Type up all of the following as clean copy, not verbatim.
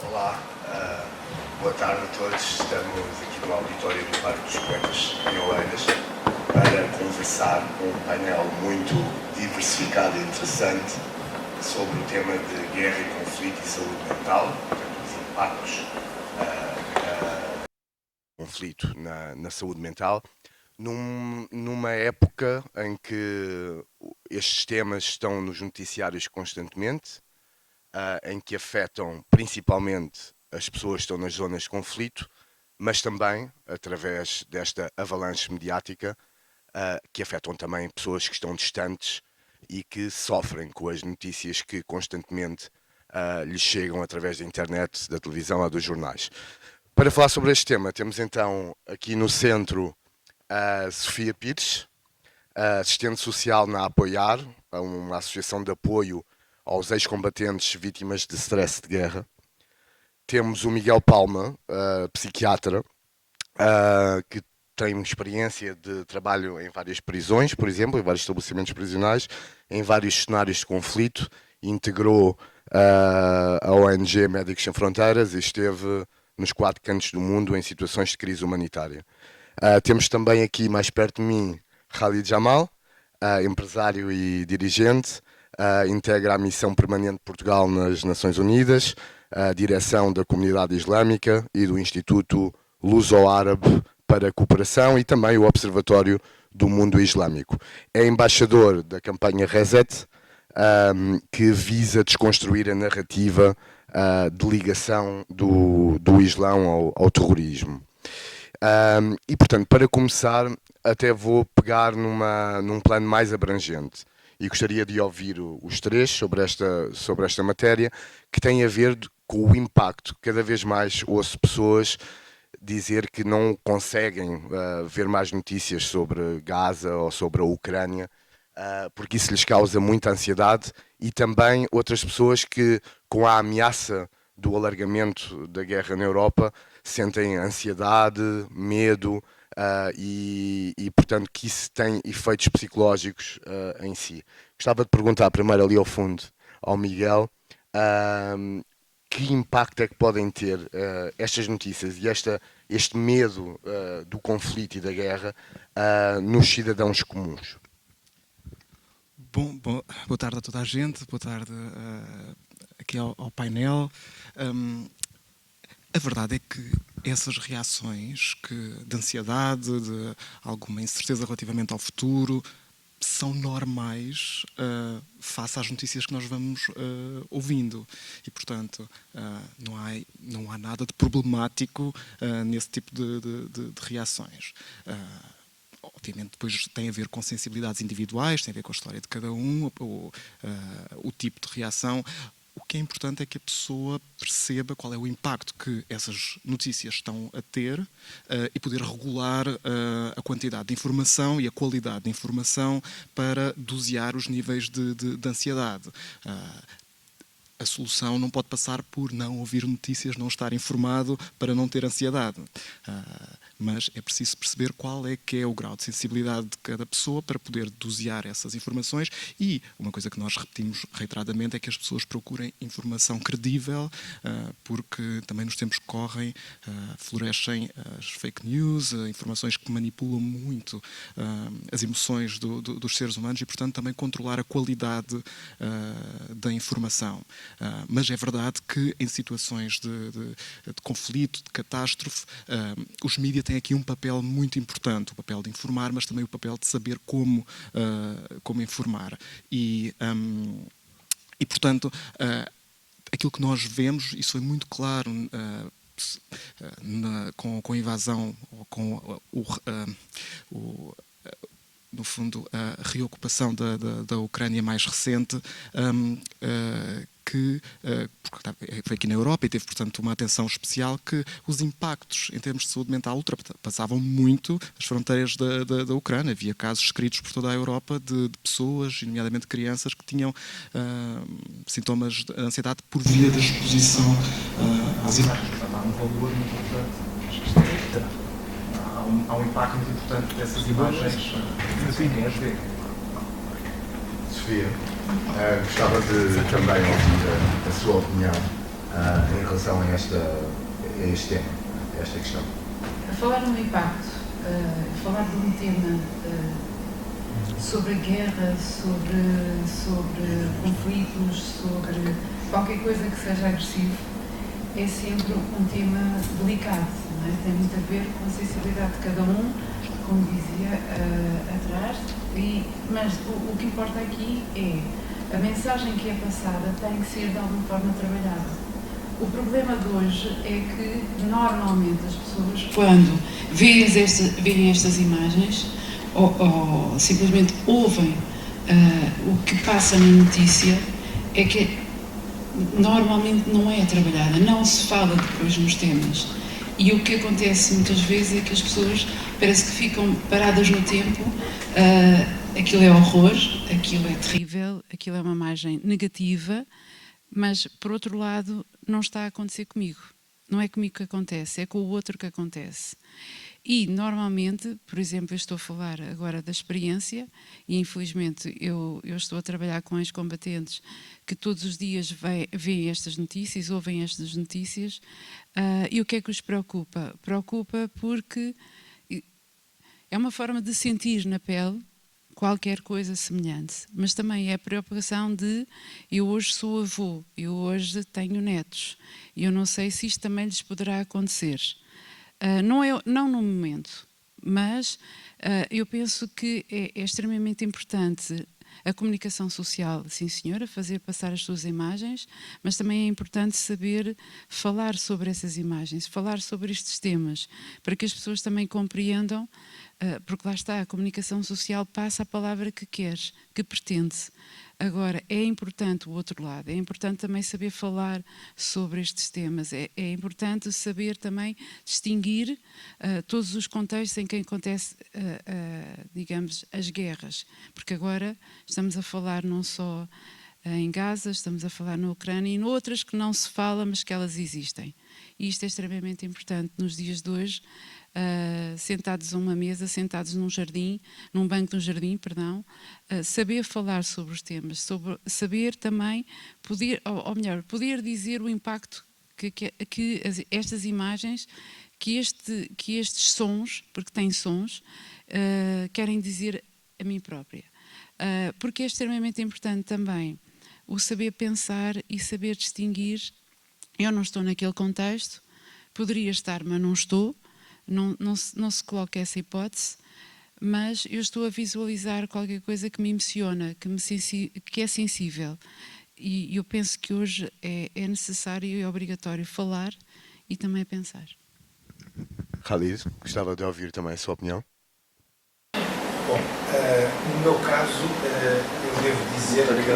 Olá, boa tarde a todos. Estamos aqui no auditório do Parque dos Poetas em Oeiras para conversar com um painel muito diversificado e interessante sobre o tema de guerra e conflito e saúde mental, portanto, os impactos do conflito na saúde mental, numa época em que estes temas estão nos noticiários constantemente, em que afetam principalmente as pessoas que estão nas zonas de conflito, mas também, através desta avalanche mediática, que afetam também pessoas que estão distantes e que sofrem com as notícias que constantemente lhes chegam através da internet, da televisão ou dos jornais. Para falar sobre este tema, temos então aqui no centro a Sofia Pires, assistente social na Apoiar, uma associação de apoio aos ex-combatentes vítimas de stress de guerra. Temos o Miguel Palma, psiquiatra, que tem experiência de trabalho em várias prisões, por exemplo, em vários estabelecimentos prisionais, em vários cenários de conflito, integrou a ONG Médicos Sem Fronteiras e esteve nos 4 cantos do mundo em situações de crise humanitária. Temos também aqui, mais perto de mim, Khalid Jamal, empresário e dirigente, integra a Missão Permanente de Portugal nas Nações Unidas, a direção da Comunidade Islâmica e do Instituto Luso-Árabe para a Cooperação e também o Observatório do Mundo Islâmico. É embaixador da campanha Reset, que visa desconstruir a narrativa de ligação do Islão ao terrorismo. E, portanto, para começar, até vou pegar num plano mais abrangente e gostaria de ouvir os três sobre esta matéria, que tem a ver com o impacto. Cada vez mais ouço pessoas dizer que não conseguem ver mais notícias sobre Gaza ou sobre a Ucrânia, porque isso lhes causa muita ansiedade, e também outras pessoas que, com a ameaça do alargamento da guerra na Europa, sentem ansiedade, medo, e, portanto, que isso tem efeitos psicológicos em si. Gostava de perguntar primeiro ali ao fundo ao Miguel, que impacto é que podem ter estas notícias e este medo do conflito e da guerra nos cidadãos comuns? Bom, boa tarde a toda a gente, boa tarde aqui ao painel. A verdade é que essas reações de ansiedade, de alguma incerteza relativamente ao futuro, são normais face às notícias que nós vamos ouvindo. E, portanto, não há nada de problemático nesse tipo de reações. Obviamente, depois tem a ver com sensibilidades individuais, tem a ver com a história de cada um, o tipo de reação. O que é importante é que a pessoa perceba qual é o impacto que essas notícias estão a ter e poder regular a quantidade de informação e a qualidade de informação para dosear os níveis de ansiedade. A solução não pode passar por não ouvir notícias, não estar informado para não ter ansiedade. Mas é preciso perceber qual é que é o grau de sensibilidade de cada pessoa para poder dosear essas informações, e uma coisa que nós repetimos reiteradamente é que as pessoas procurem informação credível, porque também nos tempos que correm florescem as fake news, informações que manipulam muito as emoções dos seres humanos, e, portanto, também controlar a qualidade da informação. Mas é verdade que em situações de conflito, de catástrofe, os mídias têm aqui um papel muito importante, o papel de informar, mas também o papel de saber como informar. E portanto, aquilo que nós vemos, isso foi muito claro com a invasão, com no fundo, a reocupação da Ucrânia mais recente, porque foi aqui na Europa e teve, portanto, uma atenção especial, que os impactos em termos de saúde mental ultrapassavam muito as fronteiras da Ucrânia. Havia casos escritos por toda a Europa de pessoas, nomeadamente crianças, que tinham sintomas de ansiedade por via da exposição às imagens. Portanto, há um valor muito importante. Há um impacto muito importante dessas imagens em quem as vê. Sofia, gostava de também ouvir a sua opinião em relação a este tema, a esta questão? Falar no impacto, falar de um tema sobre a guerra, sobre conflitos, sobre qualquer coisa que seja agressivo, é sempre um tema delicado, não é? Tem muito a ver com a sensibilidade de cada um, como dizia atrás, mas o que importa aqui é a mensagem que é passada tem que ser de alguma forma trabalhada. O problema de hoje é que normalmente as pessoas, quando veem estas imagens ou simplesmente ouvem o que passa na notícia, é que normalmente não é trabalhada, não se fala depois nos temas. E o que acontece muitas vezes é que as pessoas parece que ficam paradas no tempo, aquilo é horror, aquilo é terrível, aquilo é uma imagem negativa, mas por outro lado não está a acontecer comigo. Não é comigo que acontece, é com o outro que acontece. E normalmente, por exemplo, eu estou a falar agora da experiência e infelizmente eu estou a trabalhar com ex-combatentes que todos os dias veem estas notícias, ouvem estas notícias, e o que é que os preocupa? Preocupa porque é uma forma de sentir na pele qualquer coisa semelhante, mas também é a preocupação de eu hoje sou avô, eu hoje tenho netos, e eu não sei se isto também lhes poderá acontecer. Não no momento, mas eu penso que é extremamente importante a comunicação social, sim senhora, fazer passar as suas imagens, mas também é importante saber falar sobre essas imagens, falar sobre estes temas, para que as pessoas também compreendam, porque lá está, a comunicação social passa a palavra que queres, que pretende. Agora, é importante o outro lado, é importante também saber falar sobre estes temas, é importante saber também distinguir todos os contextos em que acontece, digamos, as guerras, porque agora estamos a falar não só em Gaza, estamos a falar na Ucrânia e noutras que não se fala, mas que elas existem. E isto é extremamente importante nos dias de hoje, sentados a uma mesa, sentados num jardim, num banco de um jardim, perdão, saber falar sobre os temas, saber também, ou melhor, poder dizer o impacto que estas imagens, que estes sons, porque têm sons, querem dizer a mim própria. Porque é extremamente importante também o saber pensar e saber distinguir. Eu não estou naquele contexto, poderia estar, mas não estou, não se coloca essa hipótese, mas eu estou a visualizar qualquer coisa que me emociona, que é sensível. E eu penso que hoje é necessário e obrigatório falar e também pensar. Khalid, gostava de ouvir também a sua opinião. Bom, no meu caso, eu devo dizer que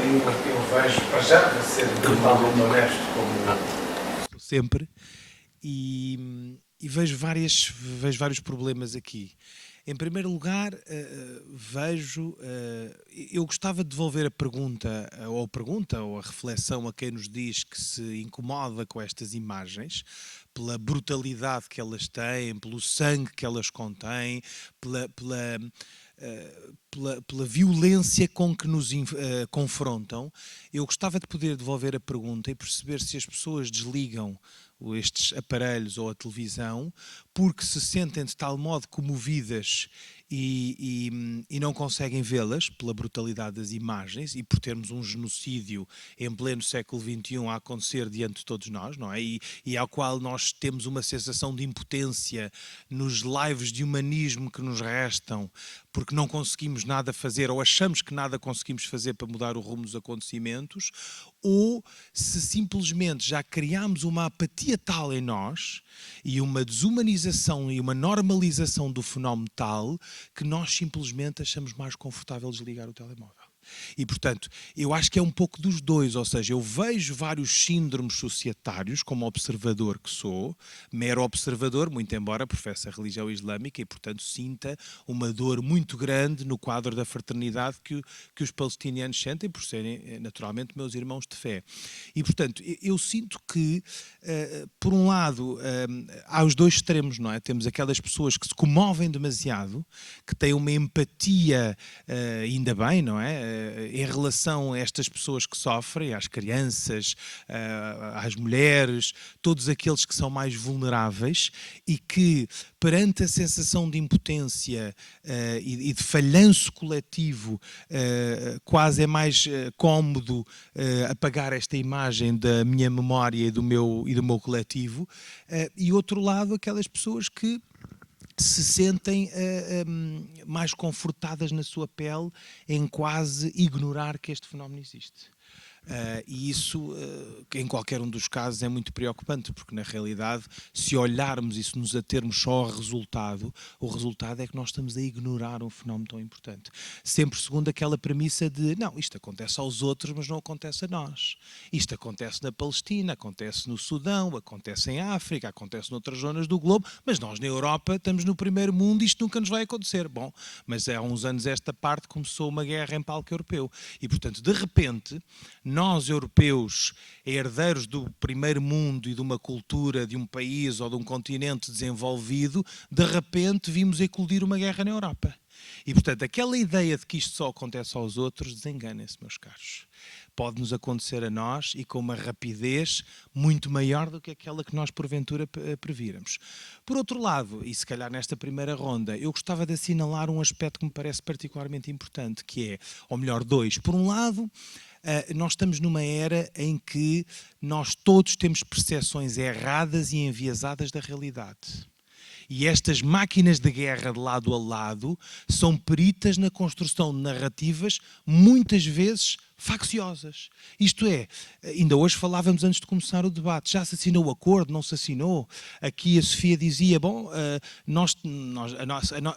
eu vejo, para já, para ser totalmente honesto, como sempre, e vejo vários problemas aqui. Em primeiro lugar, eu gostava de devolver a pergunta ou a reflexão a quem nos diz que se incomoda com estas imagens, pela brutalidade que elas têm, pelo sangue que elas contêm, pela violência com que nos confrontam. Eu gostava de poder devolver a pergunta e perceber se as pessoas desligam estes aparelhos ou a televisão porque se sentem de tal modo comovidas e não conseguem vê-las pela brutalidade das imagens e por termos um genocídio em pleno século XXI a acontecer diante de todos nós, não é? E ao qual nós temos uma sensação de impotência nos lives de humanismo que nos restam porque não conseguimos nada fazer ou achamos que nada conseguimos fazer para mudar o rumo dos acontecimentos, ou se simplesmente já criamos uma apatia tal em nós e uma desumanização e uma normalização do fenómeno tal que nós simplesmente achamos mais confortável desligar o telemóvel. E, portanto, eu acho que é um pouco dos dois, ou seja, eu vejo vários síndromes societários, como observador que sou, mero observador, muito embora professe a religião islâmica e, portanto, sinta uma dor muito grande no quadro da fraternidade que os palestinianos sentem, por serem, naturalmente, meus irmãos de fé. E, portanto, eu sinto que, por um lado, há os dois extremos, não é? Temos aquelas pessoas que se comovem demasiado, que têm uma empatia, ainda bem, não é? em relação a estas pessoas que sofrem, às crianças, às mulheres, todos aqueles que são mais vulneráveis e que, perante a sensação de impotência e de falhanço coletivo, quase é mais cómodo apagar esta imagem da minha memória e do meu coletivo. E outro lado, aquelas pessoas que se sentem mais confortadas na sua pele em quase ignorar que este fenómeno existe. E isso, em qualquer um dos casos, é muito preocupante, porque na realidade, se olharmos e se nos atermos só ao resultado, o resultado é que nós estamos a ignorar um fenómeno tão importante. Sempre segundo aquela premissa de, não, isto acontece aos outros, mas não acontece a nós. Isto acontece na Palestina, acontece no Sudão, acontece em África, acontece noutras zonas do globo, mas nós na Europa estamos no primeiro mundo e isto nunca nos vai acontecer. Bom, mas há uns anos esta parte começou uma guerra em palco europeu. E, portanto, de repente, nós, europeus, herdeiros do primeiro mundo e de uma cultura de um país ou de um continente desenvolvido, de repente vimos eclodir uma guerra na Europa. E, portanto, aquela ideia de que isto só acontece aos outros, desenganem-se, meus caros. Pode-nos acontecer a nós e com uma rapidez muito maior do que aquela que nós, porventura, prevíramos. Por outro lado, e se calhar nesta primeira ronda, eu gostava de assinalar um aspecto que me parece particularmente importante, que é, ou melhor, dois. Por um lado, nós estamos numa era em que nós todos temos percepções erradas e enviesadas da realidade. E estas máquinas de guerra de lado a lado são peritas na construção de narrativas, muitas vezes facciosas. Isto é, ainda hoje falávamos antes de começar o debate, já se assinou o acordo, não se assinou? Aqui a Sofia dizia, bom,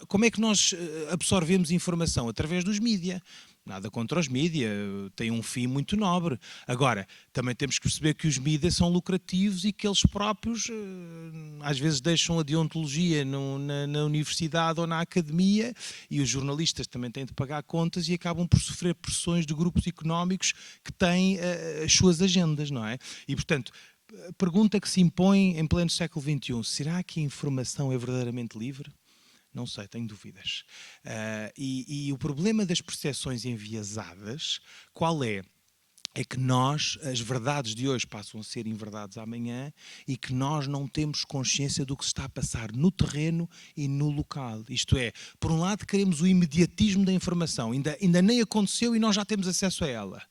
como é que nós absorvemos informação? Através dos mídia. Nada contra os mídia, tem um fim muito nobre. Agora, também temos que perceber que os mídias são lucrativos e que eles próprios às vezes deixam a deontologia na universidade ou na academia e os jornalistas também têm de pagar contas e acabam por sofrer pressões de grupos económicos que têm as suas agendas, não é? E, portanto, a pergunta que se impõe em pleno século XXI, será que a informação é verdadeiramente livre? Não sei, tenho dúvidas. E o problema das percepções enviesadas, qual é? É que nós, as verdades de hoje passam a ser inverdades amanhã e que nós não temos consciência do que se está a passar no terreno e no local. Isto é, por um lado queremos o imediatismo da informação, ainda nem aconteceu e nós já temos acesso a ela.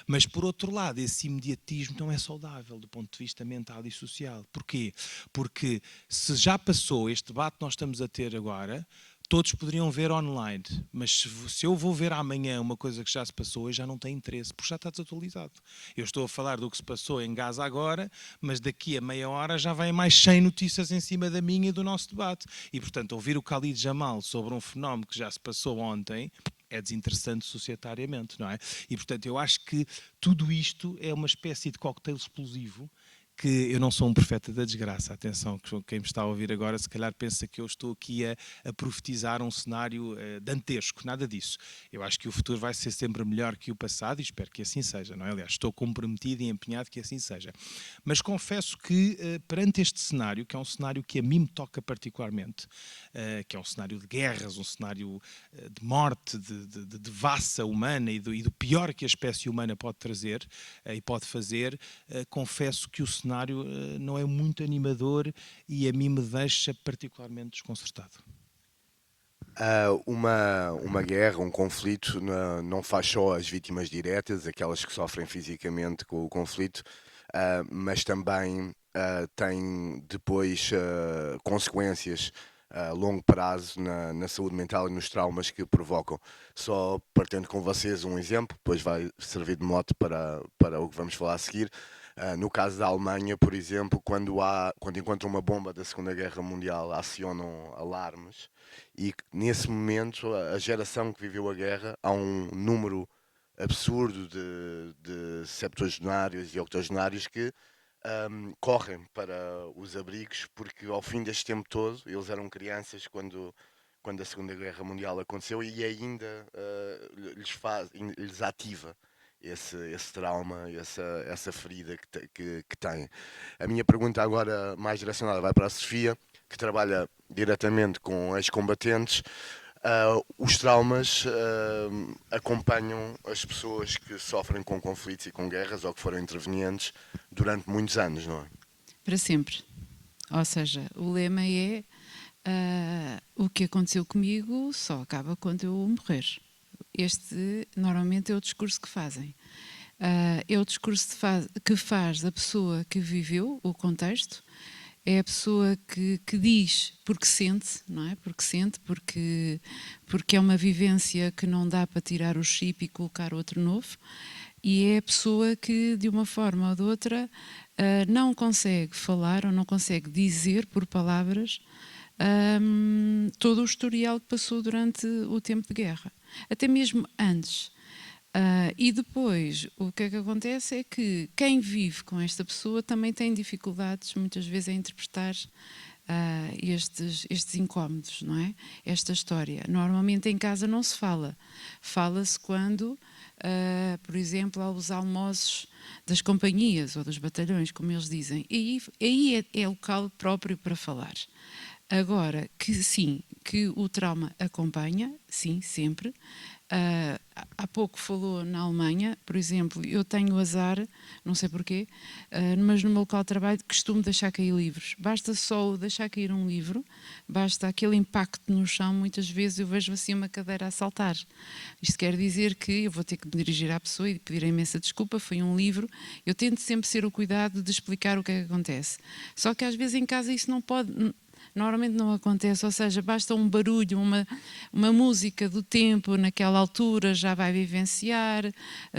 Mas por outro lado, esse imediatismo não é saudável do ponto de vista mental e social. Porquê? Porque se já passou este debate que nós estamos a ter agora, todos poderiam ver online, mas se eu vou ver amanhã uma coisa que já se passou, eu já não tenho interesse, porque já está desatualizado. Eu estou a falar do que se passou em Gaza agora, mas daqui a meia hora já vem mais 100 notícias em cima da minha e do nosso debate. E, portanto, ouvir o Khalid Jamal sobre um fenómeno que já se passou ontem é desinteressante societariamente, não é? E, portanto, eu acho que tudo isto é uma espécie de cocktail explosivo que eu não sou um profeta da desgraça, atenção, quem me está a ouvir agora se calhar pensa que eu estou aqui a profetizar um cenário dantesco, nada disso. Eu acho que o futuro vai ser sempre melhor que o passado e espero que assim seja, não é? Aliás, estou comprometido e empenhado que assim seja. Mas confesso que perante este cenário, que é um cenário que a mim me toca particularmente, que é um cenário de guerras, um cenário de morte, de devassa humana e do pior que a espécie humana pode trazer e pode fazer, confesso que o cenário não é muito animador e a mim me deixa particularmente desconcertado. Uma guerra, um conflito, não faz só as vítimas diretas, aquelas que sofrem fisicamente com o conflito, mas também tem depois consequências a longo prazo na saúde mental e nos traumas que provocam. Só partilhando com vocês um exemplo, depois vai servir de mote para o que vamos falar a seguir. No caso da Alemanha, por exemplo, quando encontram uma bomba da Segunda Guerra Mundial, acionam alarmes e nesse momento a geração que viveu a guerra, há um número absurdo de septuagenários e octogenários que correm para os abrigos porque ao fim deste tempo todo, eles eram crianças quando a Segunda Guerra Mundial aconteceu e ainda lhes ativa esse trauma, essa ferida que têm. A minha pergunta agora mais direcionada vai para a Sofia, que trabalha diretamente com ex-combatentes. Os traumas acompanham as pessoas que sofrem com conflitos e com guerras ou que foram intervenientes durante muitos anos, não é? Para sempre. Ou seja, o lema é o que aconteceu comigo só acaba quando eu morrer. Este normalmente é o discurso que fazem. É o discurso que faz a pessoa que viveu o contexto, é a pessoa que diz porque sente, não é? Porque sente, porque é uma vivência que não dá para tirar o chip e colocar outro novo, e é a pessoa que, de uma forma ou de outra, não consegue falar ou não consegue dizer por palavras todo o historial que passou durante o tempo de guerra, até mesmo antes. E depois, o que é que acontece é que quem vive com esta pessoa também tem dificuldades, muitas vezes, em interpretar estes incómodos, não é? Esta história. Normalmente em casa não se fala. Fala-se quando, por exemplo, aos almoços das companhias ou dos batalhões, como eles dizem. E aí é local próprio para falar. Agora, que sim, que o trauma acompanha, sim, sempre. Há pouco falou na Alemanha, por exemplo, eu tenho o azar, não sei porquê, mas no meu local de trabalho costumo deixar cair livros. Basta só deixar cair um livro, basta aquele impacto no chão, muitas vezes eu vejo assim uma cadeira a saltar. Isto quer dizer que eu vou ter que me dirigir à pessoa e pedir imensa desculpa, foi um livro. Eu tento sempre ter o cuidado de explicar o que é que acontece. Só que às vezes em casa isso não pode... Normalmente não acontece, ou seja, basta um barulho, uma música do tempo naquela altura já vai vivenciar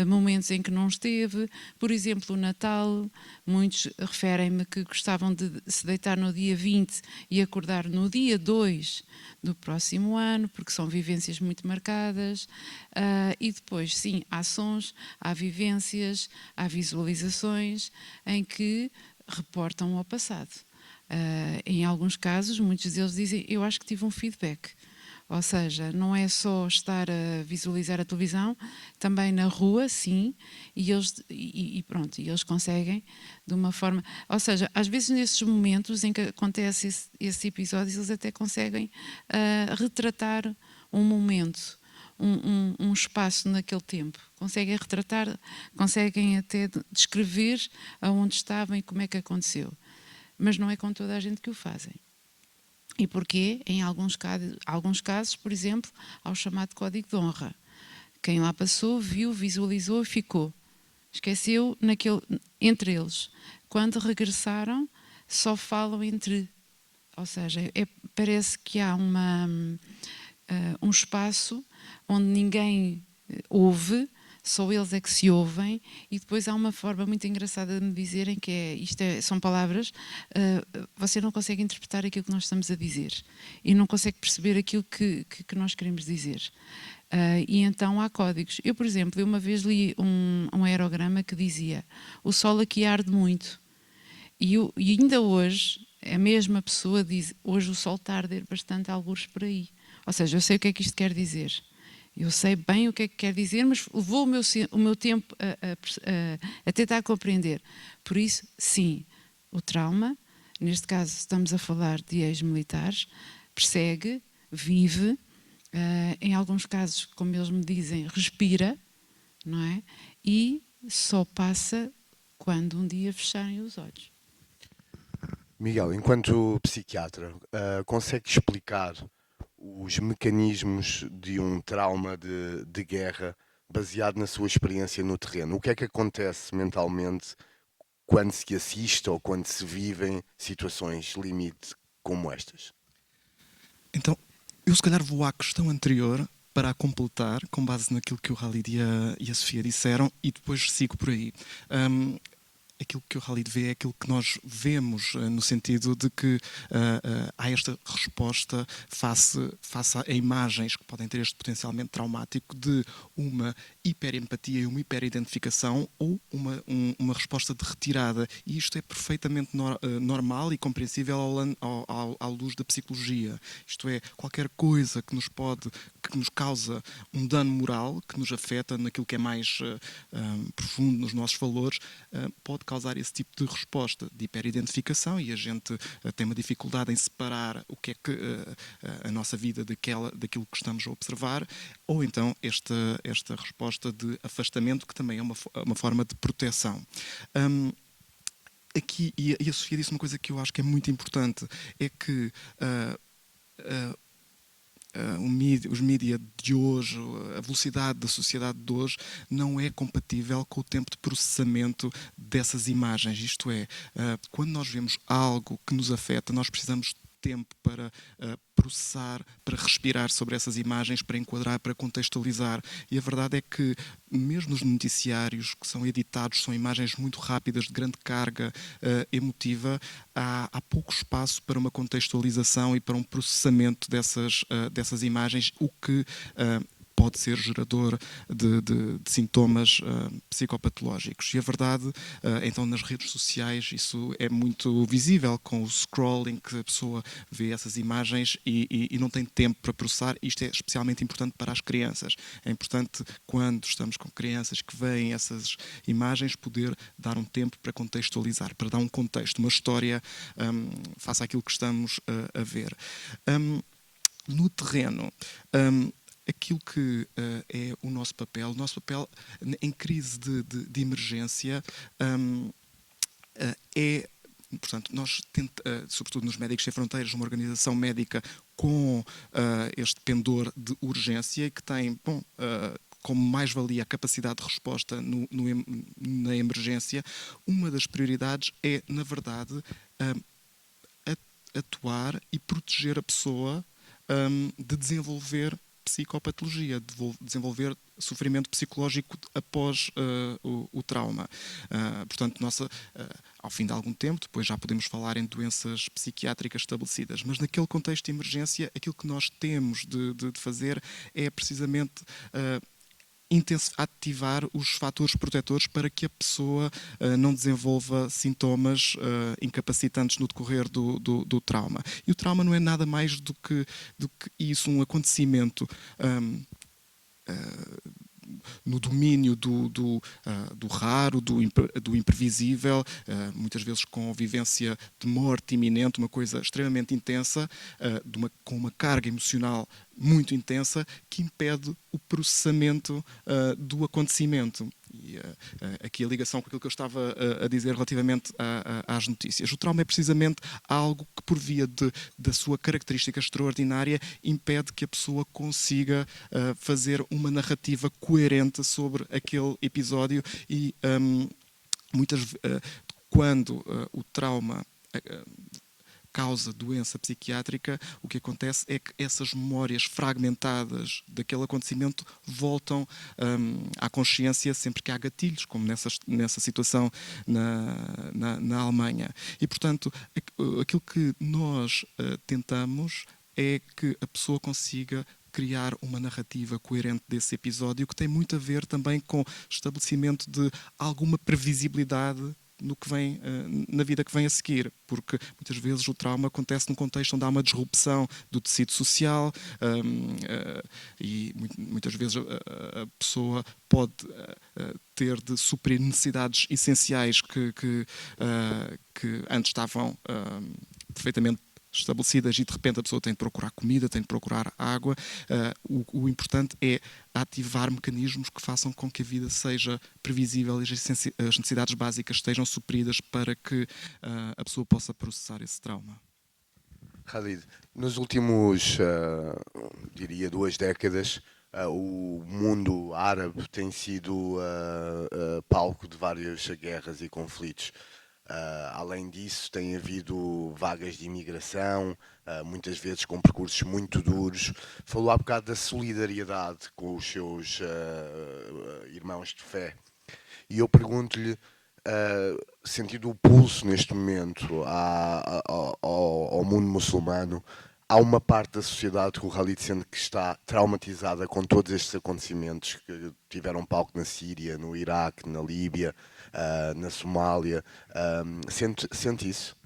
momentos em que não esteve. Por exemplo, o Natal, muitos referem-me que gostavam de se deitar no dia 20 e acordar no dia 2 do próximo ano, porque são vivências muito marcadas. E depois, sim, há sons, há vivências, há visualizações em que reportam ao passado. Em alguns casos, muitos deles dizem, eu acho que tive um feedback. Ou seja, não é só estar a visualizar a televisão, também na rua, sim, e eles conseguem de uma forma... Ou seja, às vezes nesses momentos em que acontece esses episódios, eles até conseguem retratar um momento, um espaço naquele tempo. Conseguem retratar, conseguem até descrever aonde estavam e como é que aconteceu. Mas não é com toda a gente que o fazem. E porquê? Em alguns casos, por exemplo, há o chamado código de honra. Quem lá passou, viu, visualizou e ficou. Esqueceu entre eles. Quando regressaram, só falam entre... Ou seja, parece que há um espaço onde ninguém ouve, só eles é que se ouvem, e depois há uma forma muito engraçada de me dizerem que são palavras, você não consegue interpretar aquilo que nós estamos a dizer e não consegue perceber aquilo que nós queremos dizer. E então há códigos. Eu, por exemplo, uma vez li um aerograma que dizia: o sol aqui arde muito. E ainda hoje, a mesma pessoa diz: hoje o sol está a arder bastante, algures por aí. Ou seja, eu sei o que é que isto quer dizer. Eu sei bem o que é que quer dizer, mas levou o meu tempo a tentar compreender. Por isso, sim, o trauma, neste caso estamos a falar de ex-militares, persegue, vive, em alguns casos, como eles me dizem, respira, não é? E só passa quando um dia fecharem os olhos. Miguel, enquanto psiquiatra, consegue explicar os mecanismos de um trauma de guerra baseado na sua experiência no terreno? O que é que acontece mentalmente quando se assiste ou quando se vivem situações limite como estas? Então, eu se calhar vou à questão anterior para a completar, com base naquilo que o Khalid e a Sofia disseram, e depois sigo por aí. Aquilo que o Khalid vê é aquilo que nós vemos, no sentido de que há esta resposta face a imagens que podem ter este potencialmente traumático de uma hiperempatia e uma hiperidentificação ou uma resposta de retirada. E isto é perfeitamente normal e compreensível à luz da psicologia. Isto é, qualquer coisa que nos causa um dano moral, que nos afeta naquilo que é mais profundo nos nossos valores, pode causar esse tipo de resposta de hiperidentificação, e a gente tem uma dificuldade em separar o que é que a nossa vida daquilo que estamos a observar, ou então esta resposta de afastamento, que também é uma forma de proteção. Aqui, e a Sofia disse uma coisa que eu acho que é muito importante, é que os mídias de hoje, a velocidade da sociedade de hoje, não é compatível com o tempo de processamento dessas imagens. Isto é, quando nós vemos algo que nos afeta, nós precisamos de tempo para processar, para respirar sobre essas imagens, para enquadrar, para contextualizar. E a verdade é que, mesmo nos noticiários que são editados, são imagens muito rápidas, de grande carga emotiva, há pouco espaço para uma contextualização e para um processamento dessas imagens, o que pode ser gerador de sintomas psicopatológicos. E a verdade, então, nas redes sociais, isso é muito visível, com o scrolling, que a pessoa vê essas imagens e não tem tempo para processar. Isto é especialmente importante para as crianças. É importante, quando estamos com crianças que veem essas imagens, poder dar um tempo para contextualizar, para dar um contexto, uma história face àquilo que estamos a ver. No terreno, aquilo que é o nosso papel em crise de emergência é, portanto, nós sobretudo nos Médicos Sem Fronteiras, uma organização médica com este pendor de urgência, que tem, como mais-valia a capacidade de resposta na emergência. Uma das prioridades é, na verdade, atuar e proteger a pessoa de desenvolver psicopatologia, de desenvolver sofrimento psicológico após o trauma. Portanto, ao fim de algum tempo, depois já podemos falar em doenças psiquiátricas estabelecidas, mas naquele contexto de emergência, aquilo que nós temos de fazer é precisamente ativar os fatores protetores para que a pessoa não desenvolva sintomas incapacitantes no decorrer do trauma. E o trauma não é nada mais do que isso, um acontecimento no domínio do raro, do imprevisível, muitas vezes com vivência de morte iminente, uma coisa extremamente intensa, com uma carga emocional muito intensa, que impede o processamento do acontecimento. E aqui a ligação com aquilo que eu estava a dizer relativamente às notícias. O trauma é precisamente algo que, por via da sua característica extraordinária, impede que a pessoa consiga fazer uma narrativa coerente sobre aquele episódio e quando o trauma causa doença psiquiátrica, o que acontece é que essas memórias fragmentadas daquele acontecimento voltam à consciência sempre que há gatilhos, como nessa situação na Alemanha. E, portanto, aquilo que nós tentamos é que a pessoa consiga criar uma narrativa coerente desse episódio, que tem muito a ver também com estabelecimento de alguma previsibilidade no que vem, na vida que vem a seguir, porque muitas vezes o trauma acontece num contexto onde há uma disrupção do tecido social e muitas vezes a pessoa pode ter de suprir necessidades essenciais que antes estavam perfeitamente estabelecidas, e de repente a pessoa tem de procurar comida, tem de procurar água. O importante é ativar mecanismos que façam com que a vida seja previsível e as necessidades básicas estejam supridas para que a pessoa possa processar esse trauma. Khalid, nos últimos, diria, 2 décadas, o mundo árabe tem sido palco de várias guerras e conflitos. Além disso, tem havido vagas de imigração, muitas vezes com percursos muito duros. Falou há bocado da solidariedade com os seus irmãos de fé. E eu pergunto-lhe, sentindo o pulso neste momento ao mundo muçulmano, há uma parte da sociedade que o Khalid sente que está traumatizada com todos estes acontecimentos que tiveram palco na Síria, no Iraque, na Líbia, na Somália. Sente isso?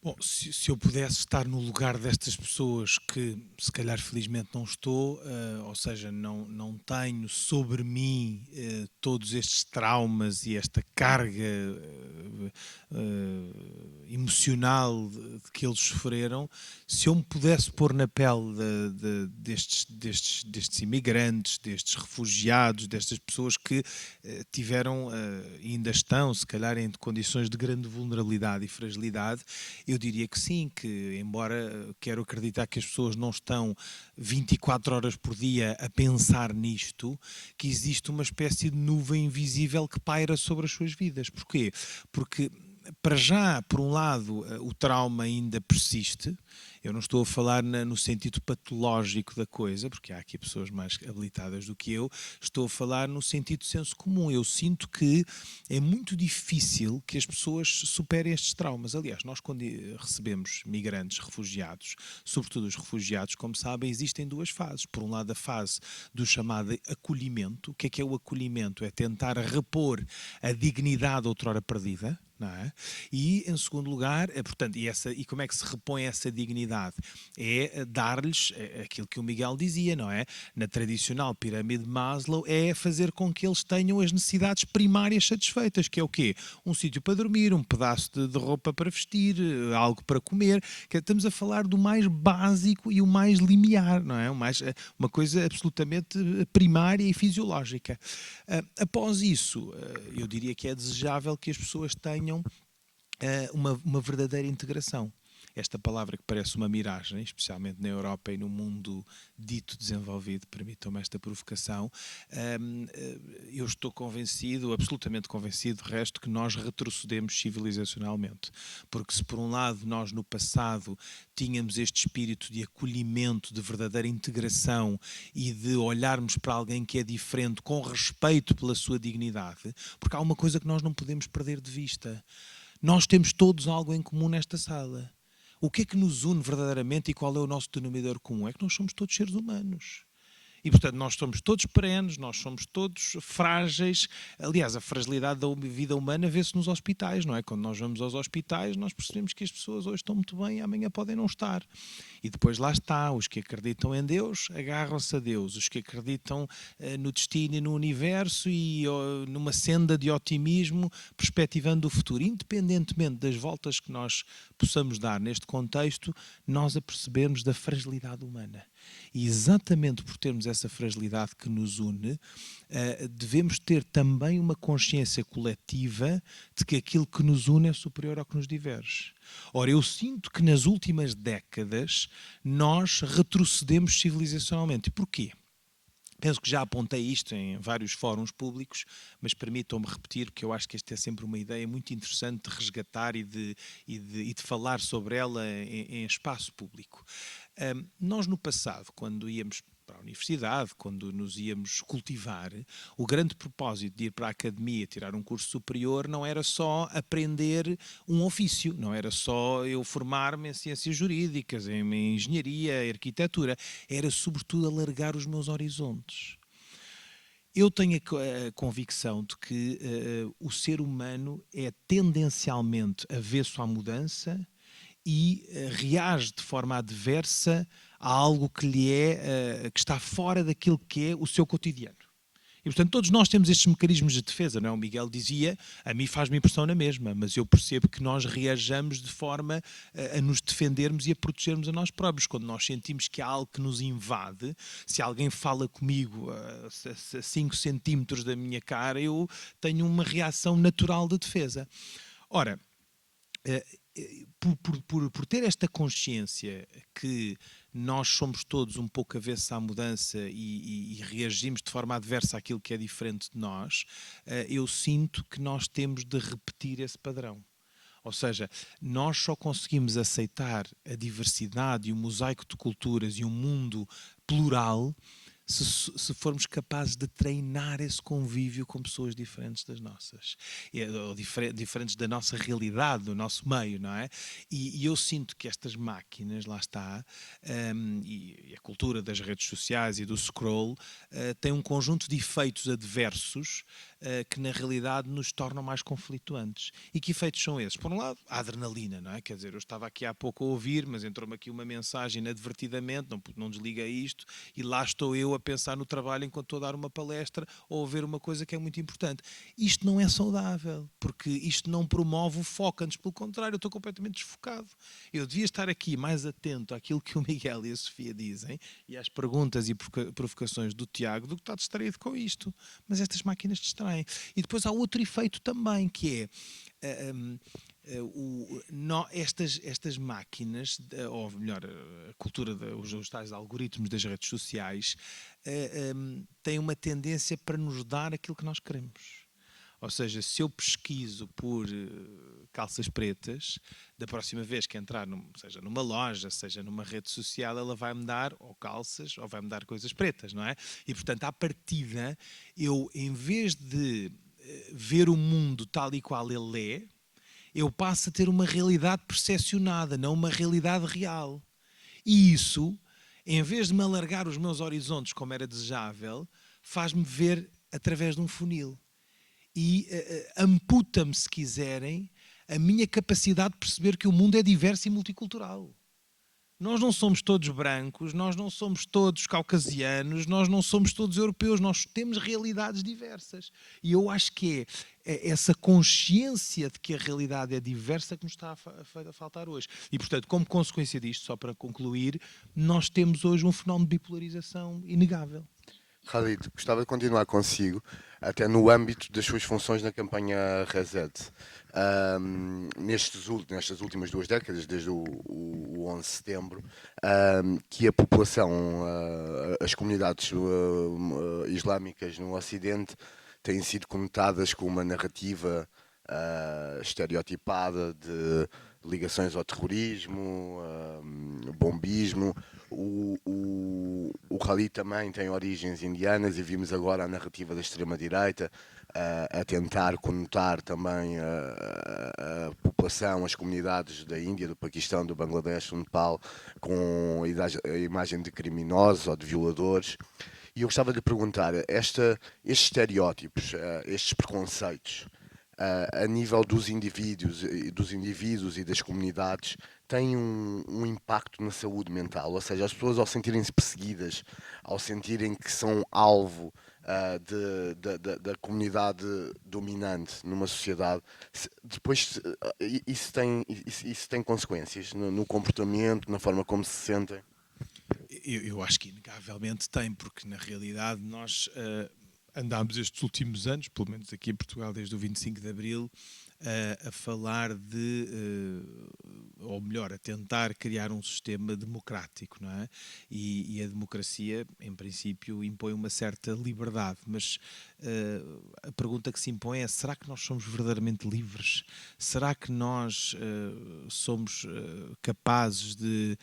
Bom, se eu pudesse estar no lugar destas pessoas que, se calhar, felizmente não estou, ou seja, não tenho sobre mim todos estes traumas e esta carga emocional de que eles sofreram, se eu me pudesse pôr na pele destes imigrantes, destes refugiados, destas pessoas que tiveram e ainda estão, se calhar, em condições de grande vulnerabilidade e fragilidade, eu diria que sim, que embora quero acreditar que as pessoas não estão 24 horas por dia a pensar nisto, que existe uma espécie de nuvem invisível que paira sobre as suas vidas. Porquê? Porque, para já, por um lado, o trauma ainda persiste. Eu não estou a falar no sentido patológico da coisa, porque há aqui pessoas mais habilitadas do que eu. Estou a falar no sentido de senso comum. Eu sinto que é muito difícil que as pessoas superem estes traumas. Aliás, nós quando recebemos migrantes, refugiados, sobretudo os refugiados, como sabem, existem duas fases. Por um lado, a fase do chamado acolhimento. O que é o acolhimento? É tentar repor a dignidade outrora perdida. Não é? E, em segundo lugar, portanto, e como é que se repõe essa dignidade? É dar-lhes aquilo que o Miguel dizia, não é? Na tradicional pirâmide de Maslow, é fazer com que eles tenham as necessidades primárias satisfeitas, que é o quê? Um sítio para dormir, um pedaço de roupa para vestir, algo para comer. Estamos a falar do mais básico e o mais limiar, não é? Uma coisa absolutamente primária e fisiológica. Após isso, eu diria que é desejável que as pessoas tenham uma verdadeira integração. Esta palavra que parece uma miragem, especialmente na Europa e no mundo dito desenvolvido, permitam-me esta provocação, eu estou convencido, absolutamente convencido, de resto, que nós retrocedemos civilizacionalmente. Porque se por um lado nós no passado tínhamos este espírito de acolhimento, de verdadeira integração e de olharmos para alguém que é diferente com respeito pela sua dignidade, porque há uma coisa que nós não podemos perder de vista. Nós temos todos algo em comum nesta sala. O que é que nos une verdadeiramente e qual é o nosso denominador comum? É que nós somos todos seres humanos. E, portanto, nós somos todos perenes, nós somos todos frágeis. Aliás, a fragilidade da vida humana vê-se nos hospitais, não é? Quando nós vamos aos hospitais, nós percebemos que as pessoas hoje estão muito bem e amanhã podem não estar. E depois lá está, os que acreditam em Deus agarram-se a Deus. Os que acreditam no destino e no universo e numa senda de otimismo, perspectivando o futuro. Independentemente das voltas que nós possamos dar neste contexto, nós apercebemos da fragilidade humana. E exatamente por termos essa fragilidade que nos une, devemos ter também uma consciência coletiva de que aquilo que nos une é superior ao que nos diverge. Ora, eu sinto que nas últimas décadas nós retrocedemos civilizacionalmente. E porquê? Penso que já apontei isto em vários fóruns públicos, mas permitam-me repetir, porque eu acho que esta é sempre uma ideia muito interessante de resgatar e de falar sobre ela em espaço público. Nós no passado, quando íamos para a universidade, quando nos íamos cultivar, o grande propósito de ir para a academia, tirar um curso superior, não era só aprender um ofício, não era só eu formar-me em ciências jurídicas, em engenharia, arquitetura, era sobretudo alargar os meus horizontes. Eu tenho a convicção de que o ser humano é tendencialmente avesso à mudança e reage de forma adversa a algo que que está fora daquilo que é o seu cotidiano. E, portanto, todos nós temos estes mecanismos de defesa, não é? O Miguel dizia, a mim faz-me impressão na mesma, mas eu percebo que nós reajamos de forma a nos defendermos e a protegermos a nós próprios. Quando nós sentimos que há algo que nos invade, se alguém fala comigo a 5 centímetros da minha cara, eu tenho uma reação natural de defesa. Ora, por ter esta consciência que nós somos todos um pouco avessos à mudança e reagimos de forma adversa àquilo que é diferente de nós, eu sinto que nós temos de repetir esse padrão. Ou seja, nós só conseguimos aceitar a diversidade e o mosaico de culturas e um mundo plural se formos capazes de treinar esse convívio com pessoas diferentes das nossas, ou diferentes da nossa realidade, do nosso meio, não é? E eu sinto que estas máquinas, lá está, e a cultura das redes sociais e do scroll, tem um conjunto de efeitos adversos que na realidade nos tornam mais conflituantes. E que efeitos são esses? Por um lado, a adrenalina, não é? Quer dizer, eu estava aqui há pouco a ouvir, mas entrou-me aqui uma mensagem inadvertidamente, não desliga isto, e lá estou eu a pensar no trabalho enquanto estou a dar uma palestra ou a ver uma coisa que é muito importante. Isto não é saudável, porque isto não promove o foco, antes pelo contrário, eu estou completamente desfocado. Eu devia estar aqui mais atento àquilo que o Miguel e a Sofia dizem e às perguntas e provocações do Tiago do que está distraído com isto. Mas estas máquinas distraem. E depois há outro efeito também, que é estas máquinas, ou melhor, a cultura, os tais algoritmos das redes sociais, têm uma tendência para nos dar aquilo que nós queremos. Ou seja, se eu pesquiso por calças pretas, da próxima vez que entrar, seja numa loja, seja numa rede social, ela vai-me dar ou calças ou vai-me dar coisas pretas, não é? E, portanto, à partida, eu, em vez de ver o mundo tal e qual ele é, eu passo a ter uma realidade percepcionada, não uma realidade real. E isso, em vez de me alargar os meus horizontes como era desejável, faz-me ver através de um funil. E amputa-me, se quiserem, a minha capacidade de perceber que o mundo é diverso e multicultural. Nós não somos todos brancos, nós não somos todos caucasianos, nós não somos todos europeus, nós temos realidades diversas. E eu acho que é essa consciência de que a realidade é diversa que nos está a faltar hoje. E, portanto, como consequência disto, só para concluir, nós temos hoje um fenómeno de bipolarização inegável. Khalid, gostava de continuar consigo, até no âmbito das suas funções na campanha Reset. Nestas últimas 2 décadas, desde o 11 de setembro, que a população, as comunidades islâmicas no Ocidente têm sido conotadas com uma narrativa estereotipada de ligações ao terrorismo, bombismo. O Khalid também tem origens indianas e vimos agora a narrativa da extrema-direita a tentar conotar também a população, as comunidades da Índia, do Paquistão, do Bangladesh, do Nepal, com a imagem de criminosos ou de violadores. E eu gostava de perguntar, estes estereótipos, estes preconceitos, a nível dos indivíduos e das comunidades, tem um impacto na saúde mental, ou seja, as pessoas ao sentirem-se perseguidas, ao sentirem que são alvo da comunidade dominante numa sociedade, depois isso tem consequências no comportamento, na forma como se sentem? Eu acho que inegavelmente tem, porque na realidade nós andámos estes últimos anos, pelo menos aqui em Portugal desde o 25 de Abril, a falar de, ou melhor, a tentar criar um sistema democrático, não é? E a democracia, em princípio, impõe uma certa liberdade, mas a pergunta que se impõe é: será que nós somos verdadeiramente livres? Será que nós somos capazes de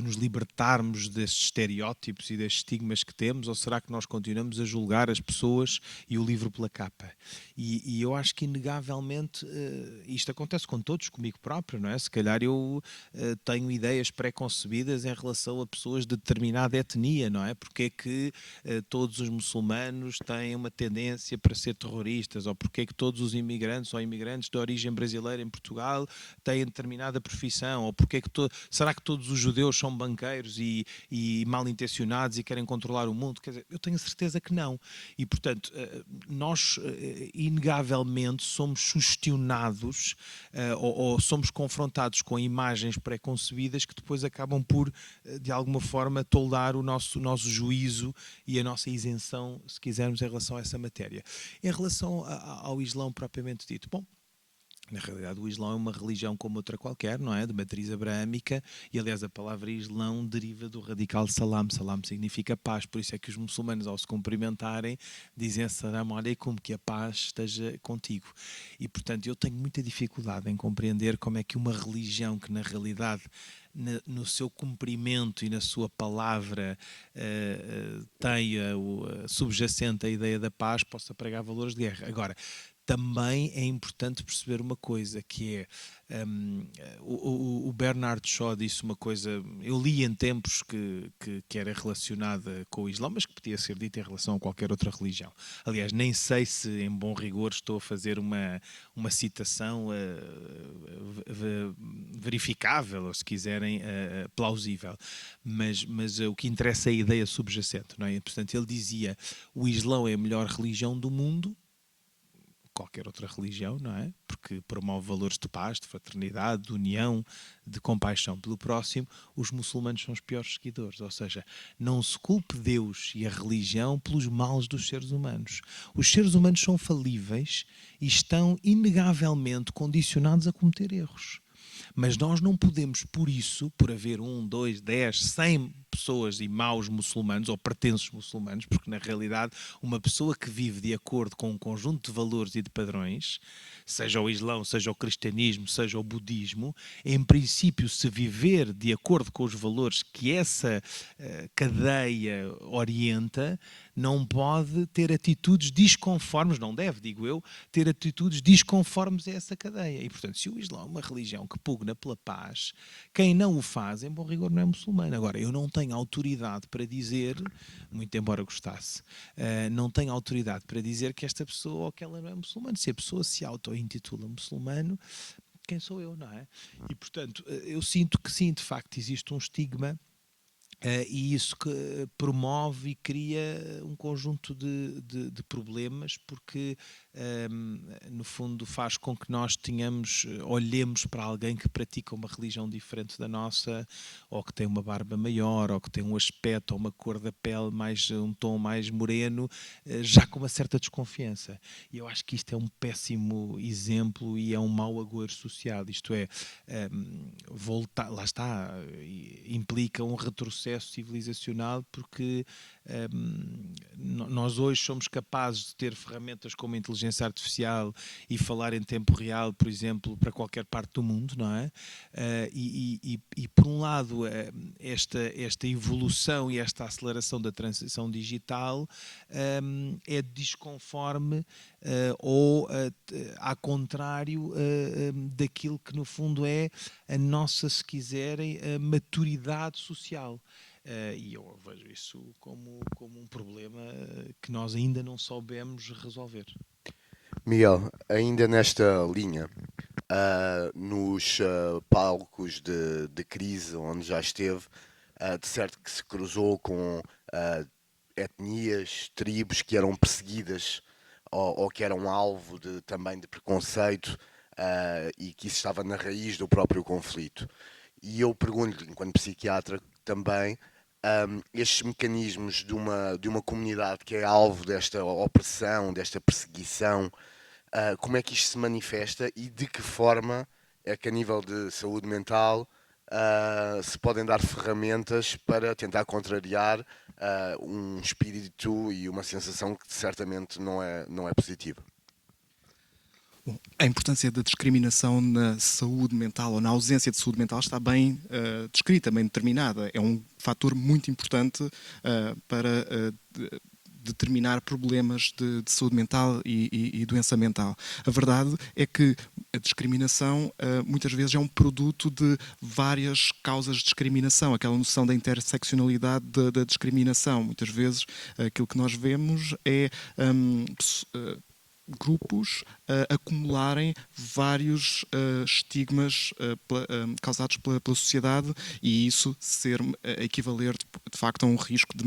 nos libertarmos destes estereótipos e destes estigmas que temos, ou será que nós continuamos a julgar as pessoas e o livro pela capa? E eu acho que inegavelmente isto acontece com todos, comigo próprio, não é? Se calhar eu tenho ideias pré-concebidas em relação a pessoas de determinada etnia, não é? Porque é que todos os muçulmanos têm uma tendência para ser terroristas, ou porque é que todos os imigrantes ou imigrantes de origem brasileira em Portugal têm determinada profissão, ou porque é que será que todos os judeus são banqueiros e mal intencionados e querem controlar o mundo? Quer dizer, eu tenho certeza que não. E, portanto, nós inegavelmente somos sugestionados ou somos confrontados com imagens pré-concebidas que depois acabam por, de alguma forma, toldar o nosso juízo e a nossa isenção, se quisermos, em relação a essa matéria. Em relação ao Islão propriamente dito, bom, na realidade, o Islão é uma religião como outra qualquer, não é? De matriz abraâmica, e aliás a palavra Islão deriva do radical salam. Salam significa paz, por isso é que os muçulmanos, ao se cumprimentarem, dizem Assalamu alaikum, que a paz esteja contigo. E portanto, eu tenho muita dificuldade em compreender como é que uma religião que na realidade no seu cumprimento e na sua palavra tem subjacente a ideia da paz, possa pregar valores de guerra. Agora, também é importante perceber uma coisa, que é o Bernard Shaw disse uma coisa, eu li em tempos que era relacionada com o Islão, mas que podia ser dita em relação a qualquer outra religião. Aliás, nem sei se em bom rigor estou a fazer uma citação verificável, ou se quiserem, plausível, mas o que interessa é a ideia subjacente, não é? Portanto, ele dizia, o Islão é a melhor religião do mundo, qualquer outra religião, não é? Porque promove valores de paz, de fraternidade, de união, de compaixão pelo próximo. Os muçulmanos são os piores seguidores, ou seja, não se culpe Deus e a religião pelos males dos seres humanos. Os seres humanos são falíveis e estão inegavelmente condicionados a cometer erros. Mas nós não podemos, por isso, por haver 1, 2, 10, 100 pessoas e maus muçulmanos ou pretensos muçulmanos, porque na realidade uma pessoa que vive de acordo com um conjunto de valores e de padrões, seja o Islão, seja o cristianismo, seja o budismo, em princípio, se viver de acordo com os valores que essa cadeia orienta, não pode ter atitudes desconformes, não deve, digo eu, ter atitudes desconformes a essa cadeia. E, portanto, se o Islão é uma religião que pugna pela paz, quem não o faz, em bom rigor, não é muçulmano. Agora, eu não tenho autoridade para dizer, muito embora gostasse, não tenho autoridade para dizer que esta pessoa ou que ela não é muçulmana. Se a pessoa se auto-intitula muçulmano, quem sou eu, não é? E, portanto, eu sinto que sim, de facto, existe um estigma e isso que promove e cria um conjunto de problemas, porque no fundo faz com que nós olhemos para alguém que pratica uma religião diferente da nossa, ou que tem uma barba maior, ou que tem um aspecto ou uma cor da pele um tom mais moreno, já com uma certa desconfiança. E eu acho que isto é um péssimo exemplo e é um mau agouro associado. Isto é, voltar, lá está, implica um retrocesso civilizacional, porque nós hoje somos capazes de ter ferramentas como a inteligência artificial e falar em tempo real, por exemplo, para qualquer parte do mundo, não é? E por um lado, esta evolução e esta aceleração da transição digital é desconforme ou ao contrário daquilo que no fundo é a nossa, se quiserem, maturidade social. E eu vejo isso como um problema que nós ainda não soubemos resolver. Miguel, ainda nesta linha, nos palcos de crise onde já esteve, de certo que se cruzou com etnias, tribos que eram perseguidas ou que eram alvo também de preconceito, e que isso estava na raiz do próprio conflito. E eu pergunto-lhe, enquanto psiquiatra, também estes mecanismos de uma comunidade que é alvo desta opressão, desta perseguição, como é que isto se manifesta e de que forma é que, a nível de saúde mental, se podem dar ferramentas para tentar contrariar um espírito e uma sensação que certamente não é positiva. Bom, a importância da discriminação na saúde mental ou na ausência de saúde mental está bem descrita, bem determinada. É um fator muito importante para determinar problemas de saúde mental e doença mental. A verdade é que a discriminação muitas vezes é um produto de várias causas de discriminação, aquela noção da interseccionalidade da discriminação. Muitas vezes aquilo que nós vemos é grupos acumularem vários estigmas causados pela sociedade, e isso ser equivaler de facto a um risco de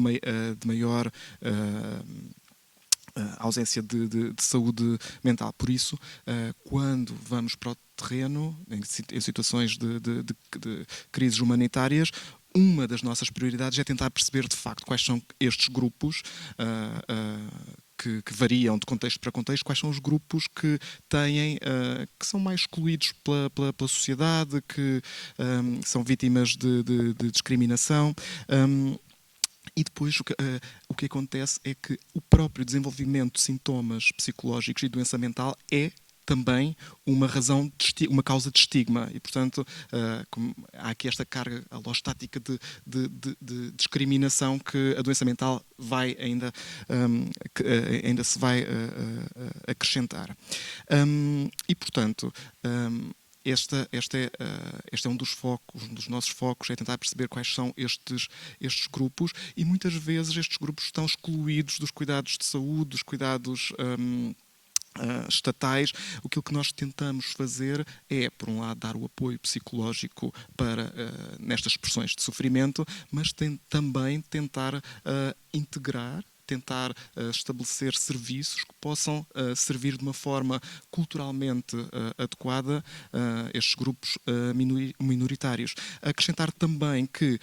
maior ausência de saúde mental. Por isso, quando vamos para o terreno, em situações de crises humanitárias, uma das nossas prioridades é tentar perceber de facto quais são estes grupos que variam de contexto para contexto, quais são os grupos que que são mais excluídos pela sociedade, que são vítimas de discriminação. E depois o que acontece é que o próprio desenvolvimento de sintomas psicológicos e doença mental é também uma razão, uma causa de estigma. E, portanto, há aqui esta carga alostática de discriminação que a doença mental vai ainda se vai acrescentar. E, portanto, este é um dos focos, um dos nossos focos, é tentar perceber quais são estes grupos, e muitas vezes estes grupos estão excluídos dos cuidados de saúde, dos cuidados estatais. Aquilo que nós tentamos fazer é, por um lado, dar o apoio psicológico para nestas expressões de sofrimento, mas também tentar integrar, tentar estabelecer serviços que possam servir de uma forma culturalmente adequada a estes grupos minoritários. Acrescentar também que,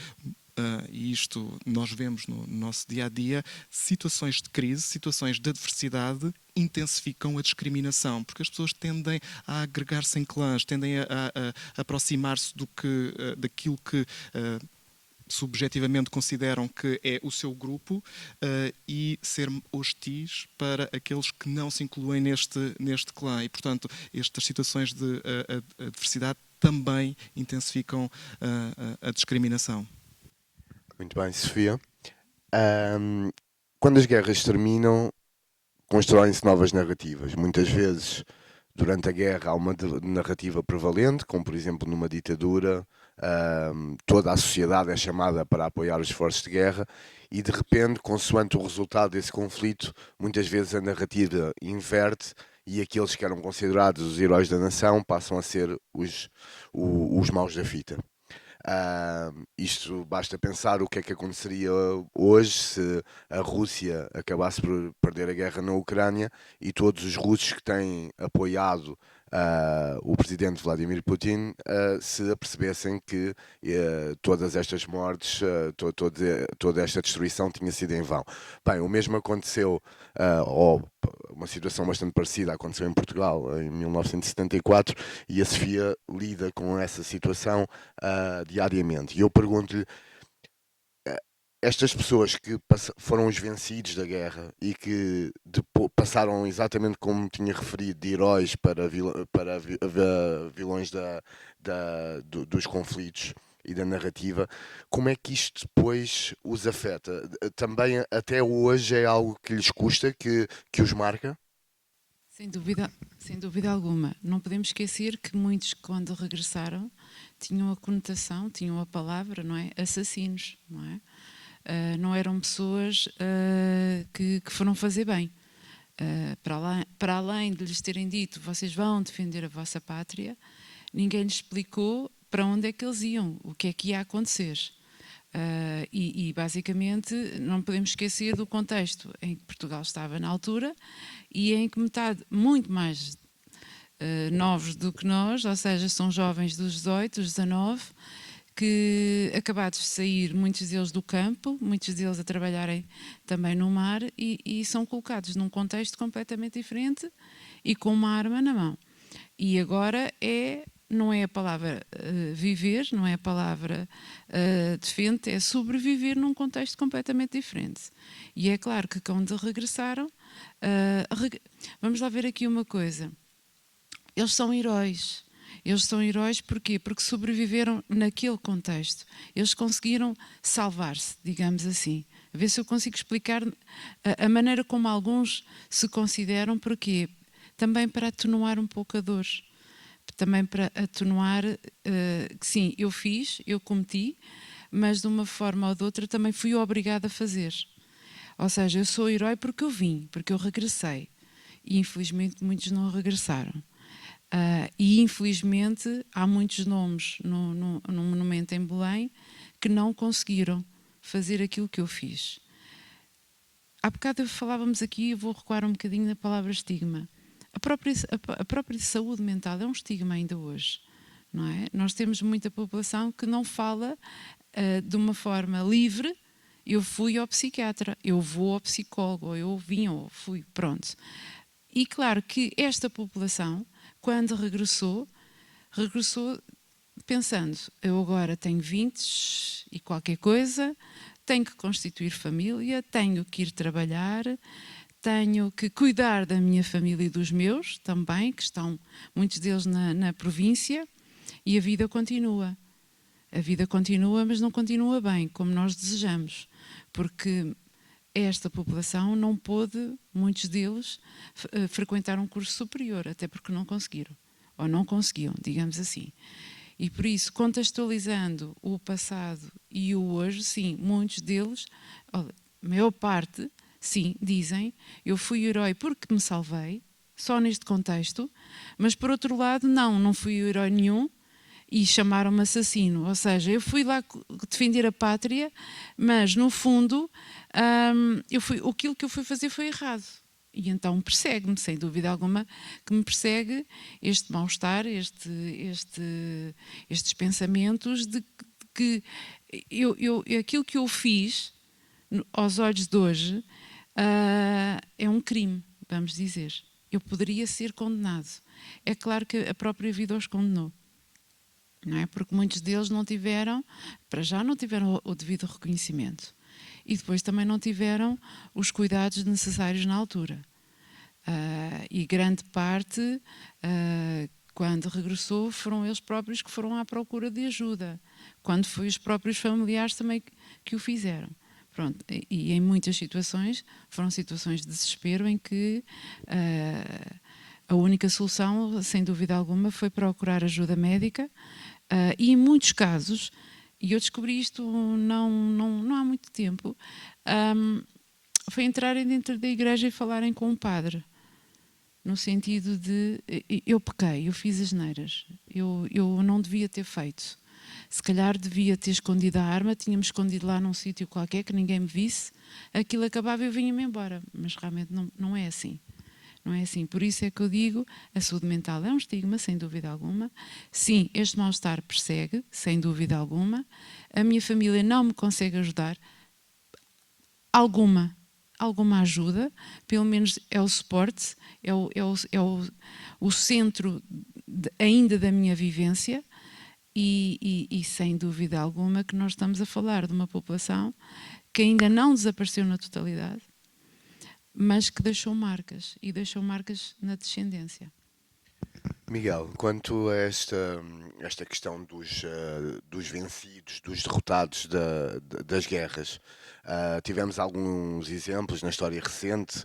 e isto nós vemos no nosso dia-a-dia, situações de crise, situações de adversidade intensificam a discriminação, porque as pessoas tendem a agregar-se em clãs, tendem a aproximar-se daquilo que subjetivamente consideram que é o seu grupo, e ser hostis para aqueles que não se incluem neste clã. E, portanto, estas situações de adversidade também intensificam a discriminação. Muito bem, Sofia. Quando as guerras terminam, constroem-se novas narrativas. Muitas vezes, durante a guerra, há uma narrativa prevalente, como por exemplo numa ditadura, toda a sociedade é chamada para apoiar os esforços de guerra, e de repente, consoante o resultado desse conflito, muitas vezes a narrativa inverte e aqueles que eram considerados os heróis da nação passam a ser os maus da fita. Isto basta pensar o que é que aconteceria hoje se a Rússia acabasse por perder a guerra na Ucrânia e todos os russos que têm apoiado o presidente Vladimir Putin se apercebessem que todas estas mortes, toda esta destruição tinha sido em vão. Bem, o mesmo aconteceu, ou uma situação bastante parecida aconteceu em Portugal em 1974, e a Sofia lida com essa situação diariamente. E eu pergunto-lhe, estas pessoas que foram os vencidos da guerra e que passaram exatamente como tinha referido, de heróis para vilões dos conflitos e da narrativa, como é que isto depois os afeta? Também até hoje é algo que lhes custa, que os marca? Sem dúvida alguma. Não podemos esquecer que muitos, quando regressaram, tinham a conotação, tinham a palavra, não é? Assassinos, não é? Não eram pessoas que foram fazer bem. Para além de lhes terem dito, vocês vão defender a vossa pátria, ninguém lhes explicou para onde é que eles iam, o que é que ia acontecer. E basicamente não podemos esquecer do contexto em que Portugal estava na altura e em que metade, muito mais novos do que nós, ou seja, são jovens dos 18, dos 19, que acabados de sair, muitos deles do campo, muitos deles a trabalharem também no mar, e são colocados num contexto completamente diferente e com uma arma na mão. E agora não é a palavra viver, não é a palavra defende, é sobreviver num contexto completamente diferente. E é claro que quando regressaram, vamos lá ver aqui uma coisa, eles são heróis. Eles são heróis porquê? Porque sobreviveram naquele contexto. Eles conseguiram salvar-se, digamos assim. A ver se eu consigo explicar a maneira como alguns se consideram, porquê? Também para atenuar um pouco a dor. Também para atenuar que sim, eu cometi, mas de uma forma ou de outra também fui obrigada a fazer. Ou seja, eu sou herói porque eu vim, porque eu regressei. E infelizmente muitos não regressaram. E infelizmente há muitos nomes no monumento em Belém que não conseguiram fazer aquilo que eu fiz. Há bocado falávamos aqui, eu vou recuar um bocadinho na palavra estigma. A própria saúde mental é um estigma ainda hoje, não é? Nós temos muita população que não fala de uma forma livre. Eu fui ao psiquiatra, eu vou ao psicólogo, eu vim ou fui, pronto. E claro que esta população, quando regressou pensando, eu agora tenho 20 e qualquer coisa, tenho que constituir família, tenho que ir trabalhar, tenho que cuidar da minha família e dos meus também, que estão muitos deles na província, e a vida continua. A vida continua, mas não continua bem, como nós desejamos, porque esta população não pôde, muitos deles, frequentar um curso superior, até porque não conseguiram, ou não conseguiam, digamos assim. E por isso, contextualizando o passado e o hoje, sim, muitos deles, a maior parte, sim, dizem, eu fui herói porque me salvei, só neste contexto, mas por outro lado, não fui herói nenhum, e chamaram-me assassino, ou seja, eu fui lá defender a pátria, mas no fundo aquilo que eu fui fazer foi errado. E então persegue-me, sem dúvida alguma, que me persegue este mal-estar, estes pensamentos de que aquilo que eu fiz, aos olhos de hoje, é um crime, vamos dizer. Eu poderia ser condenado. É claro que a própria vida os condenou. Não é? Porque muitos deles não tiveram, para já não tiveram o devido reconhecimento e depois também não tiveram os cuidados necessários na altura. E grande parte, quando regressou, foram eles próprios que foram à procura de ajuda, quando foi os próprios familiares também que o fizeram. Pronto, e em muitas situações, foram situações de desespero em que a única solução, sem dúvida alguma, foi procurar ajuda médica. E em muitos casos, e eu descobri isto não há muito tempo, foi entrarem dentro da igreja e falarem com um padre, no sentido de, eu pequei, eu fiz asneiras, eu não devia ter feito. Se calhar devia ter escondido a arma, tínhamos escondido lá num sítio qualquer que ninguém me visse, aquilo acabava e eu vinha-me embora, mas realmente não é assim. Não é assim. Por isso é que eu digo, a saúde mental é um estigma, sem dúvida alguma. Sim, este mal-estar persegue, sem dúvida alguma. A minha família não me consegue ajudar. Alguma ajuda, pelo menos é o suporte, é o centro ainda da minha vivência e sem dúvida alguma que nós estamos a falar de uma população que ainda não desapareceu na totalidade, mas que deixou marcas, e deixou marcas na descendência. Miguel, quanto a esta questão dos vencidos, dos derrotados das guerras, tivemos alguns exemplos na história recente,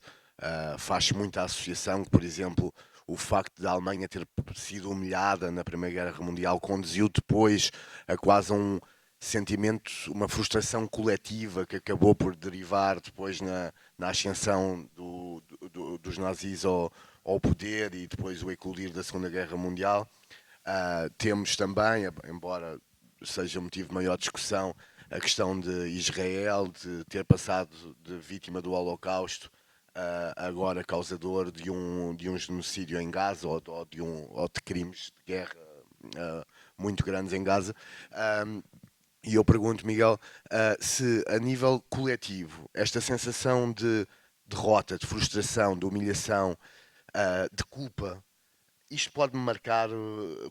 faz muita associação que, por exemplo, o facto da Alemanha ter sido humilhada na Primeira Guerra Mundial conduziu depois a quase um sentimento, uma frustração coletiva que acabou por derivar depois na ascensão dos nazis ao poder e depois o eclodir da Segunda Guerra Mundial. Temos também, embora seja motivo de maior discussão, a questão de Israel, de ter passado de vítima do Holocausto agora causador de um genocídio em Gaza ou de crimes de guerra muito grandes em Gaza. E eu pergunto, Miguel, se a nível coletivo, esta sensação de derrota, de frustração, de humilhação, de culpa, isto pode marcar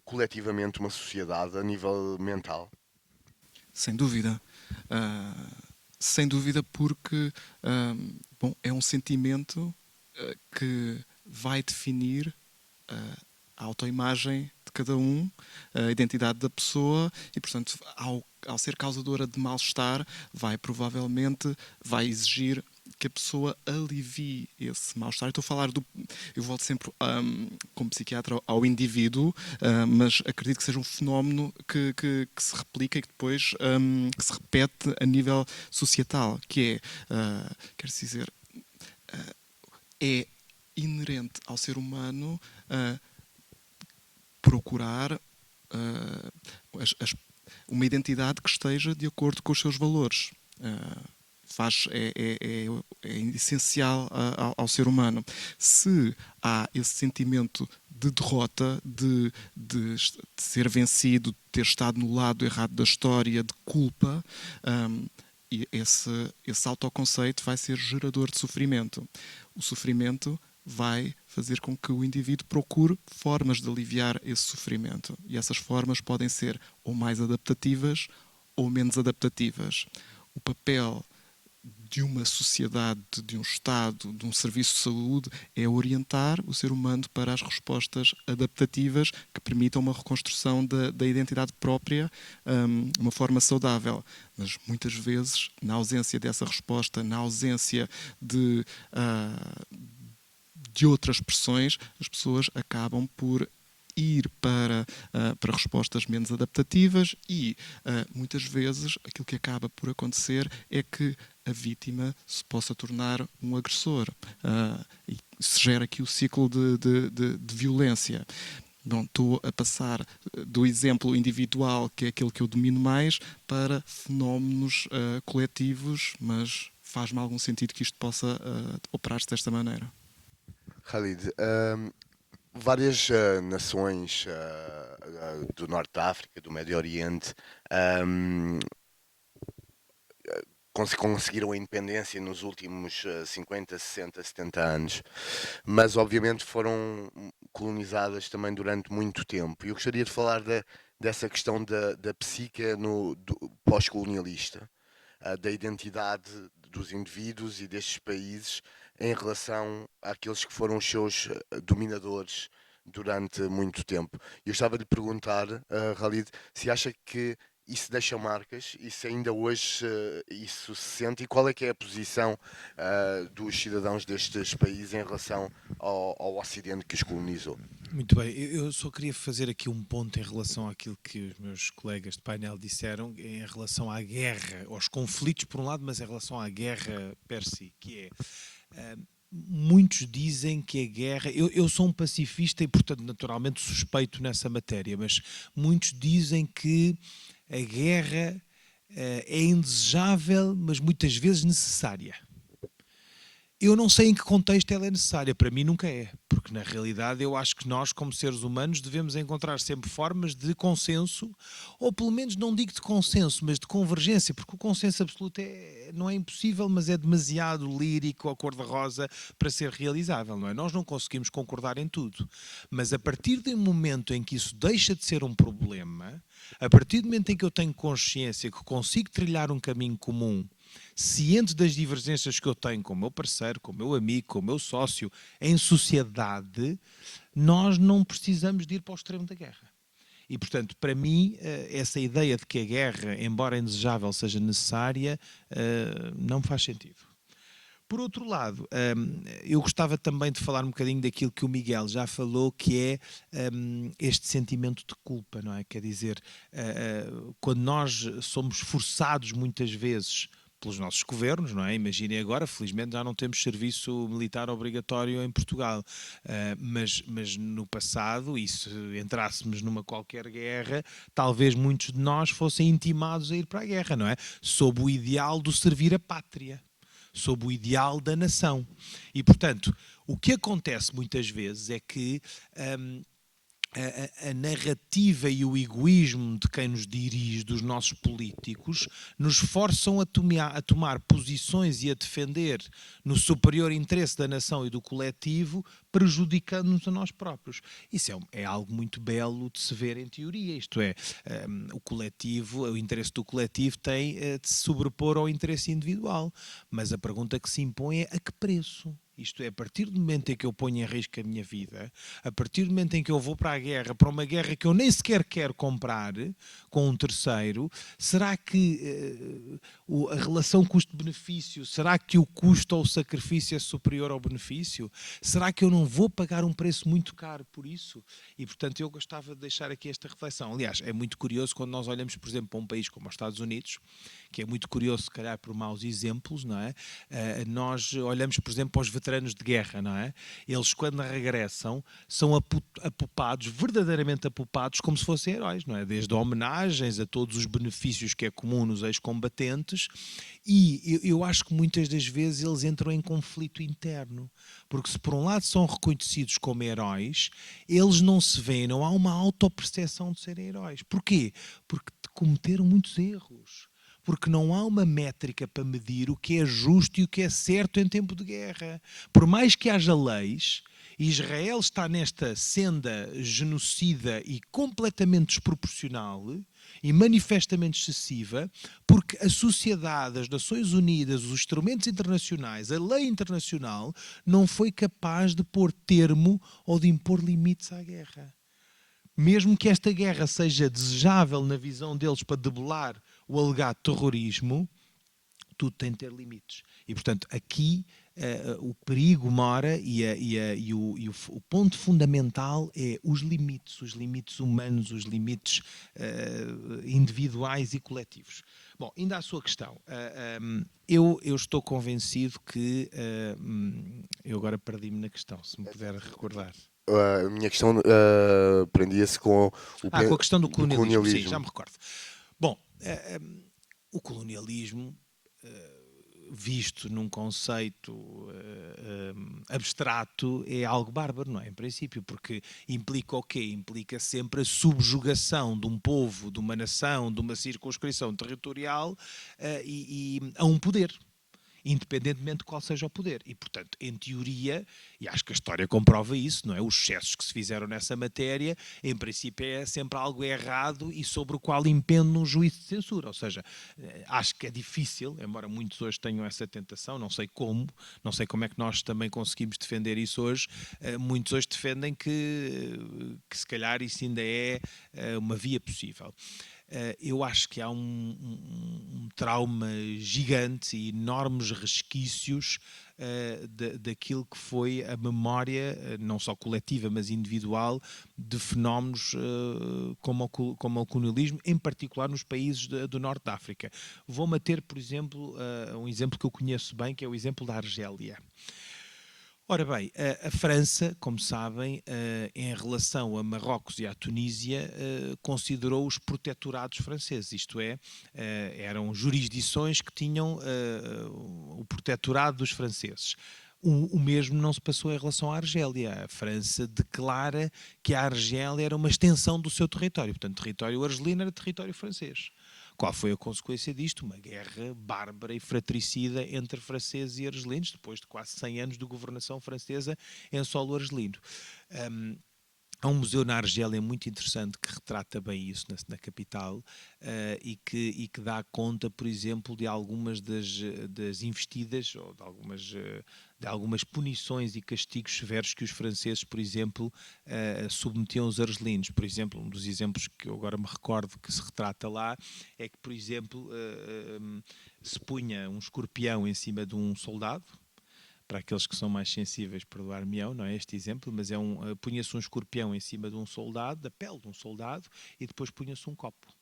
coletivamente uma sociedade a nível mental? Sem dúvida. Sem dúvida, porque bom, é um sentimento que vai definir a autoimagem de cada um, a identidade da pessoa e, portanto, ao ser causadora de mal-estar, provavelmente vai exigir que a pessoa alivie esse mal-estar. Eu volto sempre como psiquiatra ao indivíduo, mas acredito que seja um fenómeno que se replica e que depois que se repete a nível societal, que é, quer dizer, é inerente ao ser humano procurar uma identidade que esteja de acordo com os seus valores. É essencial ao ser humano. Se há esse sentimento de derrota, de ser vencido, de ter estado no lado errado da história, de culpa, e esse autoconceito vai ser gerador de sofrimento. O sofrimento vai fazer com que o indivíduo procure formas de aliviar esse sofrimento. E essas formas podem ser ou mais adaptativas ou menos adaptativas. O papel de uma sociedade, de um Estado, de um serviço de saúde, é orientar o ser humano para as respostas adaptativas que permitam uma reconstrução da identidade própria, uma forma saudável. Mas muitas vezes, na ausência dessa resposta, na ausência de outras pressões, as pessoas acabam por ir para respostas menos adaptativas e, muitas vezes, aquilo que acaba por acontecer é que a vítima se possa tornar um agressor. E se gera aqui o ciclo de violência. Bom, estou a passar do exemplo individual, que é aquele que eu domino mais, para fenómenos coletivos, mas faz-me algum sentido que isto possa operar-se desta maneira. Khalid, várias nações do Norte da África, do Médio Oriente, conseguiram a independência nos últimos 50, 60, 70 anos, mas obviamente foram colonizadas também durante muito tempo. E eu gostaria de falar dessa questão da psique pós-colonialista, da identidade dos indivíduos e destes países em relação àqueles que foram os seus dominadores durante muito tempo. Eu estava de lhe perguntar, Khalid, se acha que isso deixa marcas e se ainda hoje isso se sente, e qual é que é a posição dos cidadãos destes países em relação ao Ocidente que os colonizou? Muito bem, eu só queria fazer aqui um ponto em relação àquilo que os meus colegas de painel disseram, em relação à guerra, aos conflitos por um lado, mas em relação à guerra per si, que é... muitos dizem que a guerra... Eu sou um pacifista e, portanto, naturalmente suspeito nessa matéria, mas muitos dizem que a guerra é indesejável, mas muitas vezes necessária. Eu não sei em que contexto ela é necessária, para mim nunca é, porque na realidade eu acho que nós, como seres humanos, devemos encontrar sempre formas de consenso, ou pelo menos não digo de consenso, mas de convergência, porque o consenso absoluto não é impossível, mas é demasiado lírico ou cor-de-rosa para ser realizável, não é? Nós não conseguimos concordar em tudo, mas a partir do momento em que isso deixa de ser um problema, a partir do momento em que eu tenho consciência que consigo trilhar um caminho comum, ciente das divergências que eu tenho com o meu parceiro, com o meu amigo, com o meu sócio, em sociedade, nós não precisamos de ir para o extremo da guerra. E, portanto, para mim, essa ideia de que a guerra, embora indesejável, seja necessária, não faz sentido. Por outro lado, eu gostava também de falar um bocadinho daquilo que o Miguel já falou, que é este sentimento de culpa, não é? Quer dizer, quando nós somos forçados muitas vezes pelos nossos governos, não é? Imaginem agora, felizmente já não temos serviço militar obrigatório em Portugal, mas no passado, e se entrássemos numa qualquer guerra, talvez muitos de nós fossem intimados a ir para a guerra, não é? Sob o ideal do servir a pátria, sob o ideal da nação. E, portanto, o que acontece muitas vezes é que a narrativa e o egoísmo de quem nos dirige, dos nossos políticos, nos forçam a tomar posições e a defender no superior interesse da nação e do coletivo, prejudicando-nos a nós próprios. Isso é algo muito belo de se ver em teoria, isto é, o coletivo, o interesse do coletivo tem de se sobrepor ao interesse individual, mas a pergunta que se impõe é: a que preço? Isto é, a partir do momento em que eu ponho em risco a minha vida, a partir do momento em que eu vou para a guerra, para uma guerra que eu nem sequer quero comprar com um terceiro, será que a relação custo-benefício, será que o custo ou o sacrifício é superior ao benefício? Será que eu não vou pagar um preço muito caro por isso? E, portanto, eu gostava de deixar aqui esta reflexão. Aliás, é muito curioso quando nós olhamos, por exemplo, para um país como os Estados Unidos, que é muito curioso, se calhar, por maus exemplos, não é? Nós olhamos, por exemplo, para os veteranos de guerra, não é? Eles, quando regressam, são apupados, verdadeiramente apupados, como se fossem heróis, não é? Desde homenagens a todos os benefícios que é comum nos ex-combatentes, e eu acho que muitas das vezes eles entram em conflito interno, porque se por um lado são reconhecidos como heróis, eles não se veem, não há uma autoperceção de serem heróis. Porquê? Porque cometeram muitos erros. Porque não há uma métrica para medir o que é justo e o que é certo em tempo de guerra. Por mais que haja leis, Israel está nesta senda genocida e completamente desproporcional e manifestamente excessiva, porque a sociedade, as Nações Unidas, os instrumentos internacionais, a lei internacional, não foi capaz de pôr termo ou de impor limites à guerra. Mesmo que esta guerra seja desejável na visão deles para debelar o alegado terrorismo, tudo tem de ter limites. E, portanto, aqui o perigo mora e o ponto fundamental é os limites humanos, os limites individuais e coletivos. Bom, ainda à sua questão, eu estou convencido que... eu agora perdi-me na questão, se me puder recordar. A minha questão prendia-se com com a questão do colonialismo. colonialismo. Sim, já me recordo. Bom, o colonialismo, visto num conceito abstrato, é algo bárbaro, não é? Em princípio, porque implica o quê? Implica sempre a subjugação de um povo, de uma nação, de uma circunscrição territorial a um poder, independentemente de qual seja o poder. E, portanto, em teoria, e acho que a história comprova isso, não é? Os excessos que se fizeram nessa matéria, em princípio, é sempre algo errado e sobre o qual impende um juízo de censura. Ou seja, acho que é difícil, embora muitos hoje tenham essa tentação, não sei como é que nós também conseguimos defender isso hoje, muitos hoje defendem que se calhar isso ainda é uma via possível. Eu acho que há um trauma gigante e enormes resquícios daquilo que foi a memória, não só coletiva, mas individual, de fenómenos como o colonialismo, em particular nos países do Norte da África. Vou-me ater, por exemplo, um exemplo que eu conheço bem, que é o exemplo da Argélia. Ora bem, a França, como sabem, em relação a Marrocos e à Tunísia, considerou os protetorados franceses, isto é, eram jurisdições que tinham o protetorado dos franceses. O mesmo não se passou em relação à Argélia. A França declara que a Argélia era uma extensão do seu território, portanto, território argelino era território francês. Qual foi a consequência disto? Uma guerra bárbara e fratricida entre franceses e argelinos, depois de quase 100 anos de governação francesa em solo argelino. Há um museu na Argélia muito interessante que retrata bem isso na capital e que dá conta, por exemplo, de algumas das investidas ou de algumas punições e castigos severos que os franceses, por exemplo, submetiam os argelinos. Por exemplo, um dos exemplos que eu agora me recordo que se retrata lá é que, por exemplo, se punha um escorpião em cima de um soldado. Para aqueles que são mais sensíveis, perdoar-me-ão, não é este exemplo, mas punha-se um escorpião em cima de um soldado, da pele de um soldado, e depois punha-se um copo.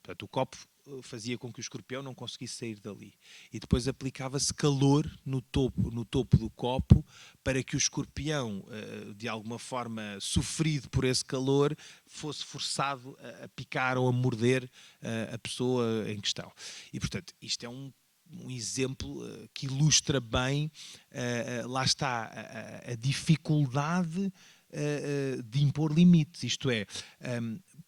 Portanto, o copo fazia com que o escorpião não conseguisse sair dali. E depois aplicava-se calor no topo do copo para que o escorpião, de alguma forma sofrido por esse calor, fosse forçado a picar ou a morder a pessoa em questão. E, portanto, isto é um exemplo que ilustra bem, lá está, a dificuldade de impor limites. Isto é,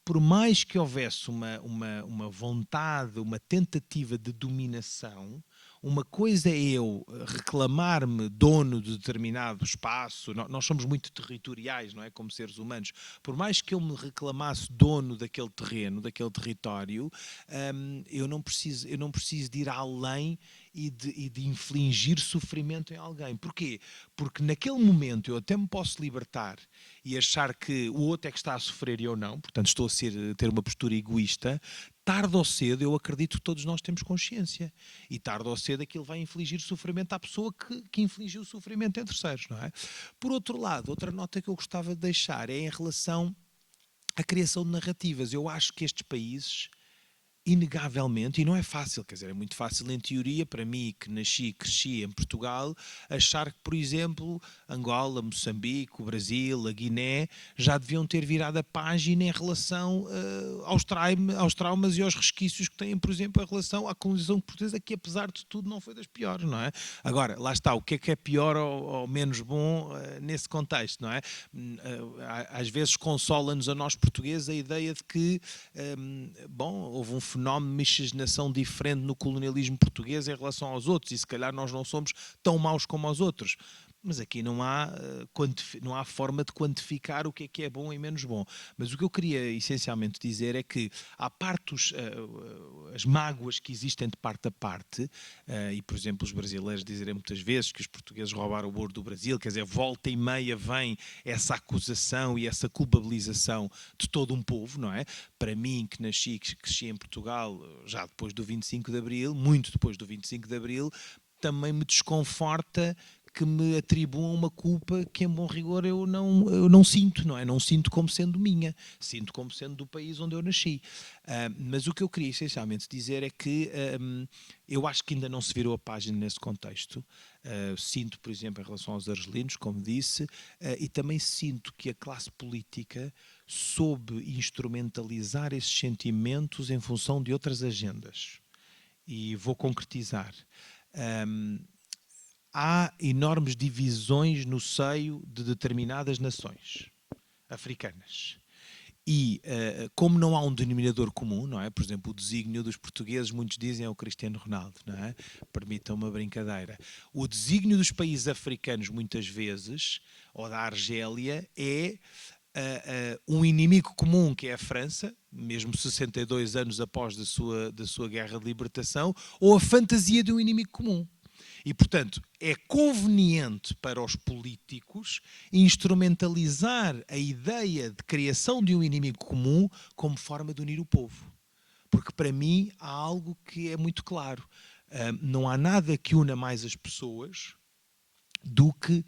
por mais que houvesse uma vontade, uma tentativa de dominação, uma coisa é eu reclamar-me dono de determinado espaço, nós somos muito territoriais, não é, como seres humanos, por mais que eu me reclamasse dono daquele terreno, daquele território, eu não preciso de ir além e de infligir sofrimento em alguém. Porquê? Porque naquele momento eu até me posso libertar e achar que o outro é que está a sofrer e eu não, portanto estou a ter uma postura egoísta. Tarde ou cedo, eu acredito que todos nós temos consciência. E tarde ou cedo aquilo vai infligir sofrimento à pessoa que infligiu sofrimento em terceiros, não é? Por outro lado, outra nota que eu gostava de deixar é em relação à criação de narrativas. Eu acho que estes países, inegavelmente, e não é fácil, quer dizer, é muito fácil em teoria, para mim que nasci e cresci em Portugal, achar que, por exemplo, Angola, Moçambique, o Brasil, a Guiné, já deviam ter virado a página em relação aos traumas e aos resquícios que têm, por exemplo, em relação à colonização portuguesa, que apesar de tudo não foi das piores, não é? Agora, lá está, o que é pior ou menos bom nesse contexto, não é? Às vezes consola-nos a nós portugueses a ideia de que, houve um fenómeno de miscigenação diferente no colonialismo português em relação aos outros e se calhar nós não somos tão maus como os outros. Mas aqui não há forma de quantificar o que é bom e menos bom. Mas o que eu queria essencialmente dizer é que, à parte as mágoas que existem de parte a parte, e por exemplo os brasileiros dizerem muitas vezes que os portugueses roubaram o ouro do Brasil, quer dizer, volta e meia vem essa acusação e essa culpabilização de todo um povo, não é? Para mim, que nasci, que cresci em Portugal, já depois do 25 de Abril, muito depois do 25 de Abril, também me desconforta que me atribuam uma culpa que, em bom rigor, eu não sinto, não é? Não sinto como sendo minha, sinto como sendo do país onde eu nasci. Mas o que eu queria essencialmente dizer é que eu acho que ainda não se virou a página nesse contexto. Sinto, por exemplo, em relação aos argelinos, como disse, e também sinto que a classe política soube instrumentalizar esses sentimentos em função de outras agendas. E vou concretizar. Há enormes divisões no seio de determinadas nações africanas. E como não há um denominador comum, não é? Por exemplo, o desígnio dos portugueses, muitos dizem, é o Cristiano Ronaldo, não é? Permitam uma brincadeira. O desígnio dos países africanos, muitas vezes, ou da Argélia, é um inimigo comum, que é a França, mesmo 62 anos após da sua guerra de libertação, ou a fantasia de um inimigo comum. E, portanto, é conveniente para os políticos instrumentalizar a ideia de criação de um inimigo comum como forma de unir o povo. Porque, para mim, há algo que é muito claro. Não há nada que una mais as pessoas do que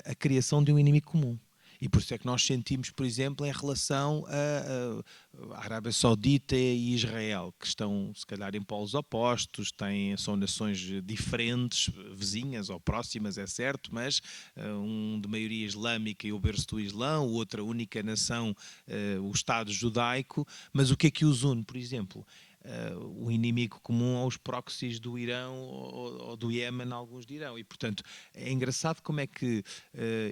a criação de um inimigo comum. E por isso é que nós sentimos, por exemplo, em relação à Arábia Saudita e Israel, que estão, se calhar, em polos opostos, são nações diferentes, vizinhas ou próximas, é certo, mas um de maioria islâmica e o berço do Islão, outra única nação, o Estado judaico. Mas o que é que os une, por exemplo? O inimigo comum aos proxies do Irão ou do Iémen, alguns dirão. E, portanto, é engraçado como é que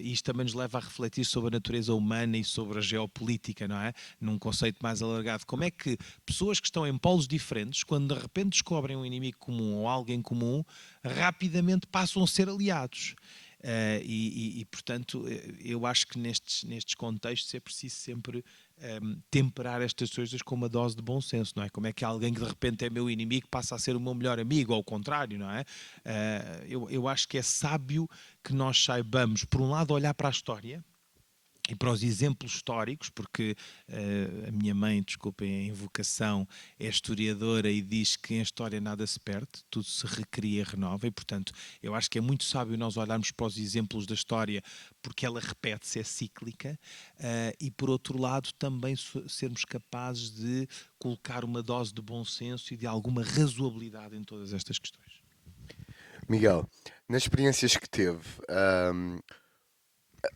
isto também nos leva a refletir sobre a natureza humana e sobre a geopolítica, não é? Num conceito mais alargado. Como é que pessoas que estão em polos diferentes, quando de repente descobrem um inimigo comum ou algo em comum, rapidamente passam a ser aliados. Portanto, eu acho que nestes contextos é preciso sempre temperar estas coisas com uma dose de bom senso, não é? Como é que alguém que de repente é meu inimigo passa a ser o meu melhor amigo, ou ao contrário, não é? Eu acho que é sábio que nós saibamos, por um lado, olhar para a história e para os exemplos históricos, porque a minha mãe, desculpem a invocação, é historiadora e diz que em história nada se perde, tudo se recria e renova, e portanto eu acho que é muito sábio nós olharmos para os exemplos da história, porque ela repete-se, é cíclica, e por outro lado também sermos capazes de colocar uma dose de bom senso e de alguma razoabilidade em todas estas questões. Miguel, nas experiências que teve,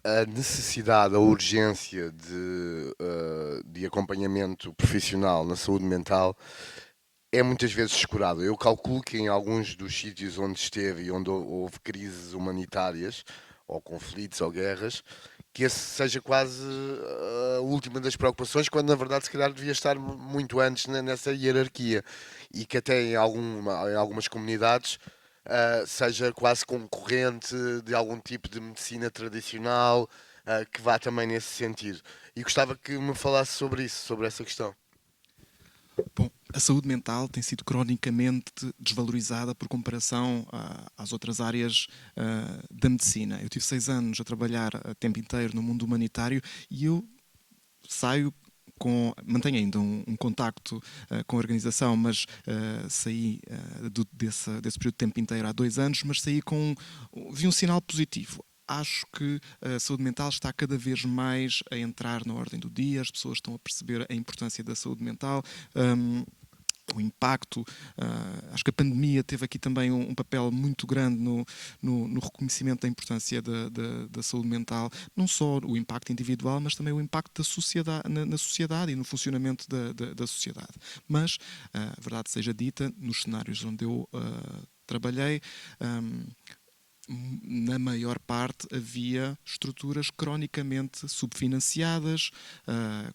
a necessidade, a urgência de acompanhamento profissional na saúde mental é muitas vezes descurado. Eu calculo que em alguns dos sítios onde esteve e onde houve crises humanitárias, ou conflitos, ou guerras, que esse seja quase a última das preocupações, quando na verdade se calhar devia estar muito antes nessa hierarquia. E que até em algumas comunidades seja quase concorrente de algum tipo de medicina tradicional que vá também nesse sentido. E gostava que me falasse sobre isso, sobre essa questão. Bom, a saúde mental tem sido cronicamente desvalorizada por comparação às outras áreas da medicina. Eu tive 6 anos a trabalhar a tempo inteiro no mundo humanitário e eu saio mantenho ainda um contacto com a organização, mas saí desse período de tempo inteiro há 2 anos, mas vi um sinal positivo. Acho que a saúde mental está cada vez mais a entrar na ordem do dia, as pessoas estão a perceber a importância da saúde mental, o impacto. Acho que a pandemia teve aqui também um papel muito grande no reconhecimento da importância da saúde mental, não só o impacto individual, mas também o impacto da sociedade, na sociedade e no funcionamento da sociedade. Mas, a verdade seja dita, nos cenários onde eu trabalhei, na maior parte havia estruturas cronicamente subfinanciadas,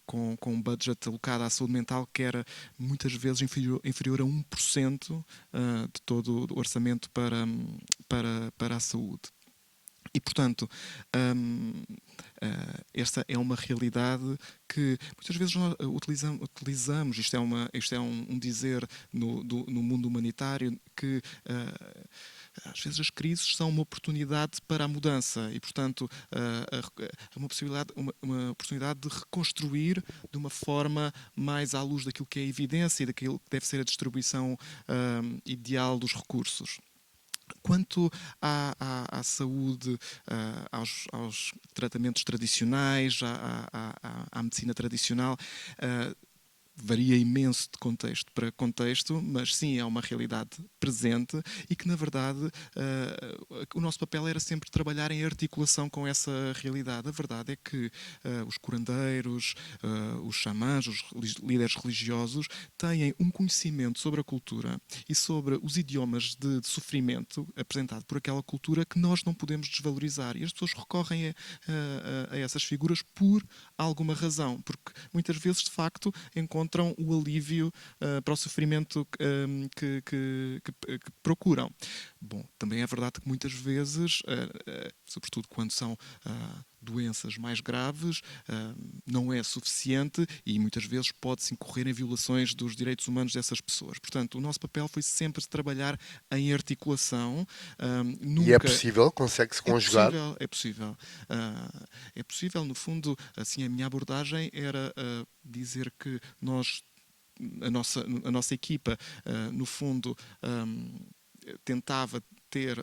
com um budget alocado à saúde mental que era muitas vezes inferior a 1% de todo o orçamento para a saúde. E, portanto, esta é uma realidade que muitas vezes nós utilizamos, isto é um dizer no mundo humanitário, que às vezes as crises são uma oportunidade para a mudança e, portanto, uma oportunidade de reconstruir de uma forma mais à luz daquilo que é a evidência e daquilo que deve ser a distribuição ideal dos recursos. Quanto à saúde, aos tratamentos tradicionais, à medicina tradicional, varia imenso de contexto para contexto, mas sim, é uma realidade presente e que, na verdade, o nosso papel era sempre trabalhar em articulação com essa realidade. A verdade é que os curandeiros, os xamãs, os líderes religiosos têm um conhecimento sobre a cultura e sobre os idiomas de sofrimento apresentado por aquela cultura que nós não podemos desvalorizar. E as pessoas recorrem a essas figuras por alguma razão, porque muitas vezes, de facto, encontram o alívio para o sofrimento que procuram. Bom, também é verdade que muitas vezes, sobretudo quando são doenças mais graves, não é suficiente e muitas vezes pode-se incorrer em violações dos direitos humanos dessas pessoas. Portanto, o nosso papel foi sempre trabalhar em articulação. Nunca... E é possível? Consegue-se conjugar? É possível. É possível, no fundo, assim, a minha abordagem era dizer que a nossa equipa, no fundo, tentava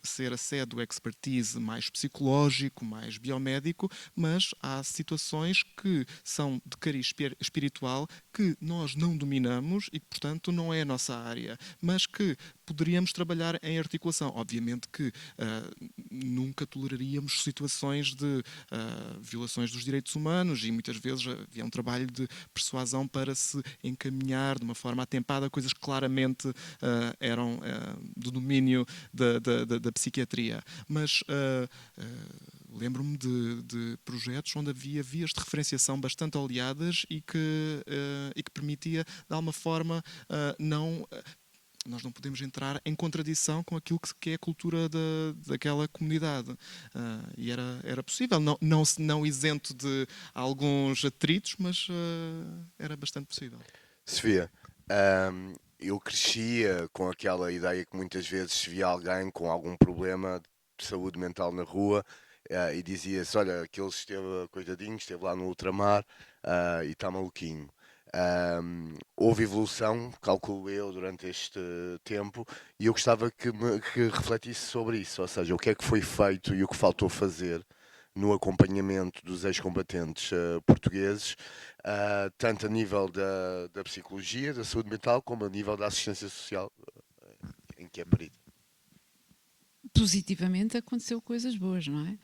ser a sede do expertise mais psicológico, mais biomédico, mas há situações que são de cariz espiritual que nós não dominamos e que, portanto, não é a nossa área, mas que poderíamos trabalhar em articulação. Obviamente que nunca toleraríamos situações de violações dos direitos humanos e muitas vezes havia um trabalho de persuasão para se encaminhar de uma forma atempada coisas que claramente eram do domínio da psiquiatria. Mas lembro-me de projetos onde havia vias de referenciação bastante oleadas e que permitia, de alguma forma, nós não podemos entrar em contradição com aquilo que é a cultura daquela comunidade. E era possível, não isento de alguns atritos, mas era bastante possível. Sofia, eu crescia com aquela ideia que muitas vezes se via alguém com algum problema de saúde mental na rua e dizia-se, olha, aquele coitadinho, esteve lá no ultramar e está maluquinho. Houve evolução, calculo eu, durante este tempo e eu gostava que refletisse sobre isso, ou seja, o que é que foi feito e o que faltou fazer no acompanhamento dos ex-combatentes portugueses, tanto a nível da psicologia, da saúde mental, como a nível da assistência social, em que é perito. Positivamente aconteceu coisas boas, não é?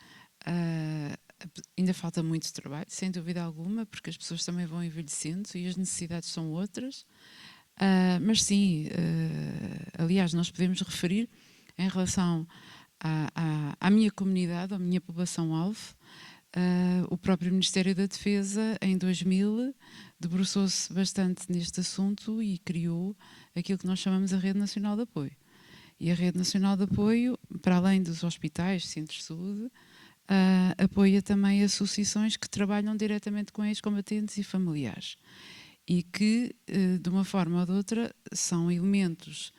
Ainda falta muito trabalho, sem dúvida alguma, porque as pessoas também vão envelhecendo e as necessidades são outras. Mas sim, aliás, nós podemos referir em relação à minha comunidade, à minha população-alvo, o próprio Ministério da Defesa, em 2000, debruçou-se bastante neste assunto e criou aquilo que nós chamamos a Rede Nacional de Apoio. E a Rede Nacional de Apoio, para além dos hospitais, centros de saúde, apoia também associações que trabalham diretamente com ex-combatentes e familiares e que, de uma forma ou de outra, são elementos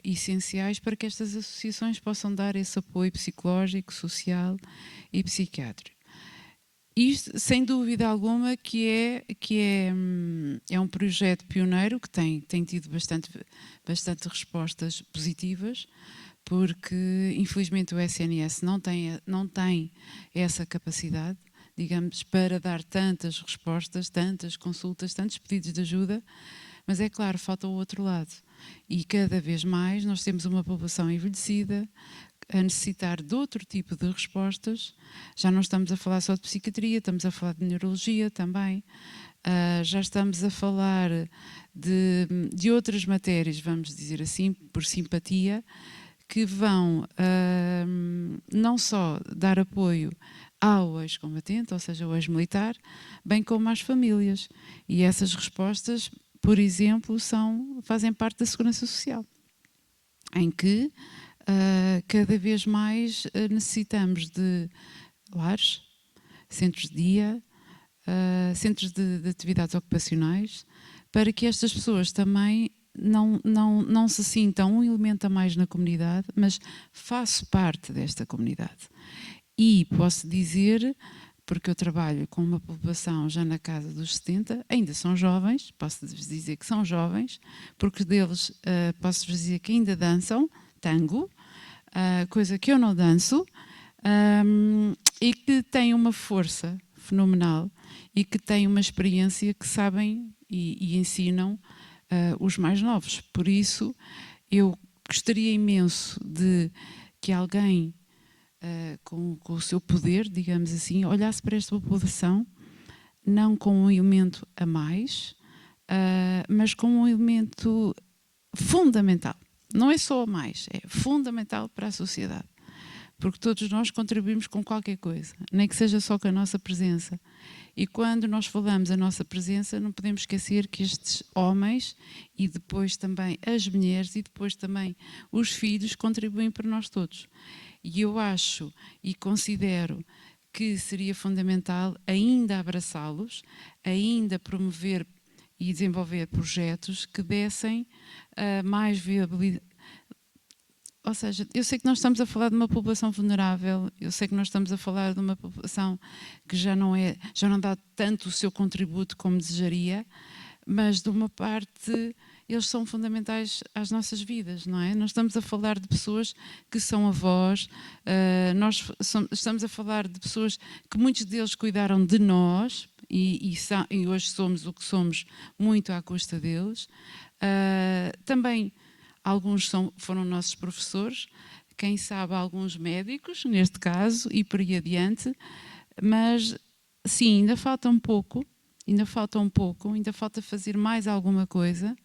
essenciais para que estas associações possam dar esse apoio psicológico, social e psiquiátrico. Isto, sem dúvida alguma, que é um projeto pioneiro que tem tido bastante respostas positivas, porque infelizmente o SNS não tem essa capacidade, digamos, para dar tantas respostas, tantas consultas, tantos pedidos de ajuda, mas é claro, falta o outro lado. E cada vez mais nós temos uma população envelhecida a necessitar de outro tipo de respostas. Já não estamos a falar só de psiquiatria, estamos a falar de neurologia também. Já estamos a falar de outras matérias, vamos dizer assim, por simpatia, que vão não só dar apoio ao ex-combatente, ou seja, ao ex-militar, bem como às famílias. E essas respostas, por exemplo, fazem parte da segurança social, em que cada vez mais necessitamos de lares, centros de dia, centros de atividades ocupacionais, para que estas pessoas também não se sintam um elemento a mais na comunidade, mas faço parte desta comunidade. E posso dizer, porque eu trabalho com uma população já na casa dos 70, ainda são jovens, posso-vos dizer que são jovens, porque deles posso-vos dizer que ainda dançam tango, coisa que eu não danço, e que têm uma força fenomenal e que têm uma experiência que sabem e ensinam os mais novos. Por isso, eu gostaria imenso de que alguém com o seu poder, digamos assim, olhasse para esta população não como um elemento a mais, mas como um elemento fundamental. Não é só a mais, é fundamental para a sociedade. Porque todos nós contribuímos com qualquer coisa, nem que seja só com a nossa presença. E quando nós falamos a nossa presença, não podemos esquecer que estes homens e depois também as mulheres e depois também os filhos contribuem para nós todos. E eu acho e considero que seria fundamental ainda abraçá-los, ainda promover e desenvolver projetos que dessem mais viabilidade. Ou seja, eu sei que nós estamos a falar de uma população vulnerável, eu sei que nós estamos a falar de uma população que já não dá tanto o seu contributo como desejaria, mas de uma parte eles são fundamentais às nossas vidas, não é? Nós estamos a falar de pessoas que são avós, estamos a falar de pessoas que muitos deles cuidaram de nós e hoje somos o que somos muito à custa deles. Também alguns foram nossos professores, quem sabe alguns médicos, neste caso, e por aí adiante, mas sim, ainda falta um pouco, ainda falta fazer mais alguma coisa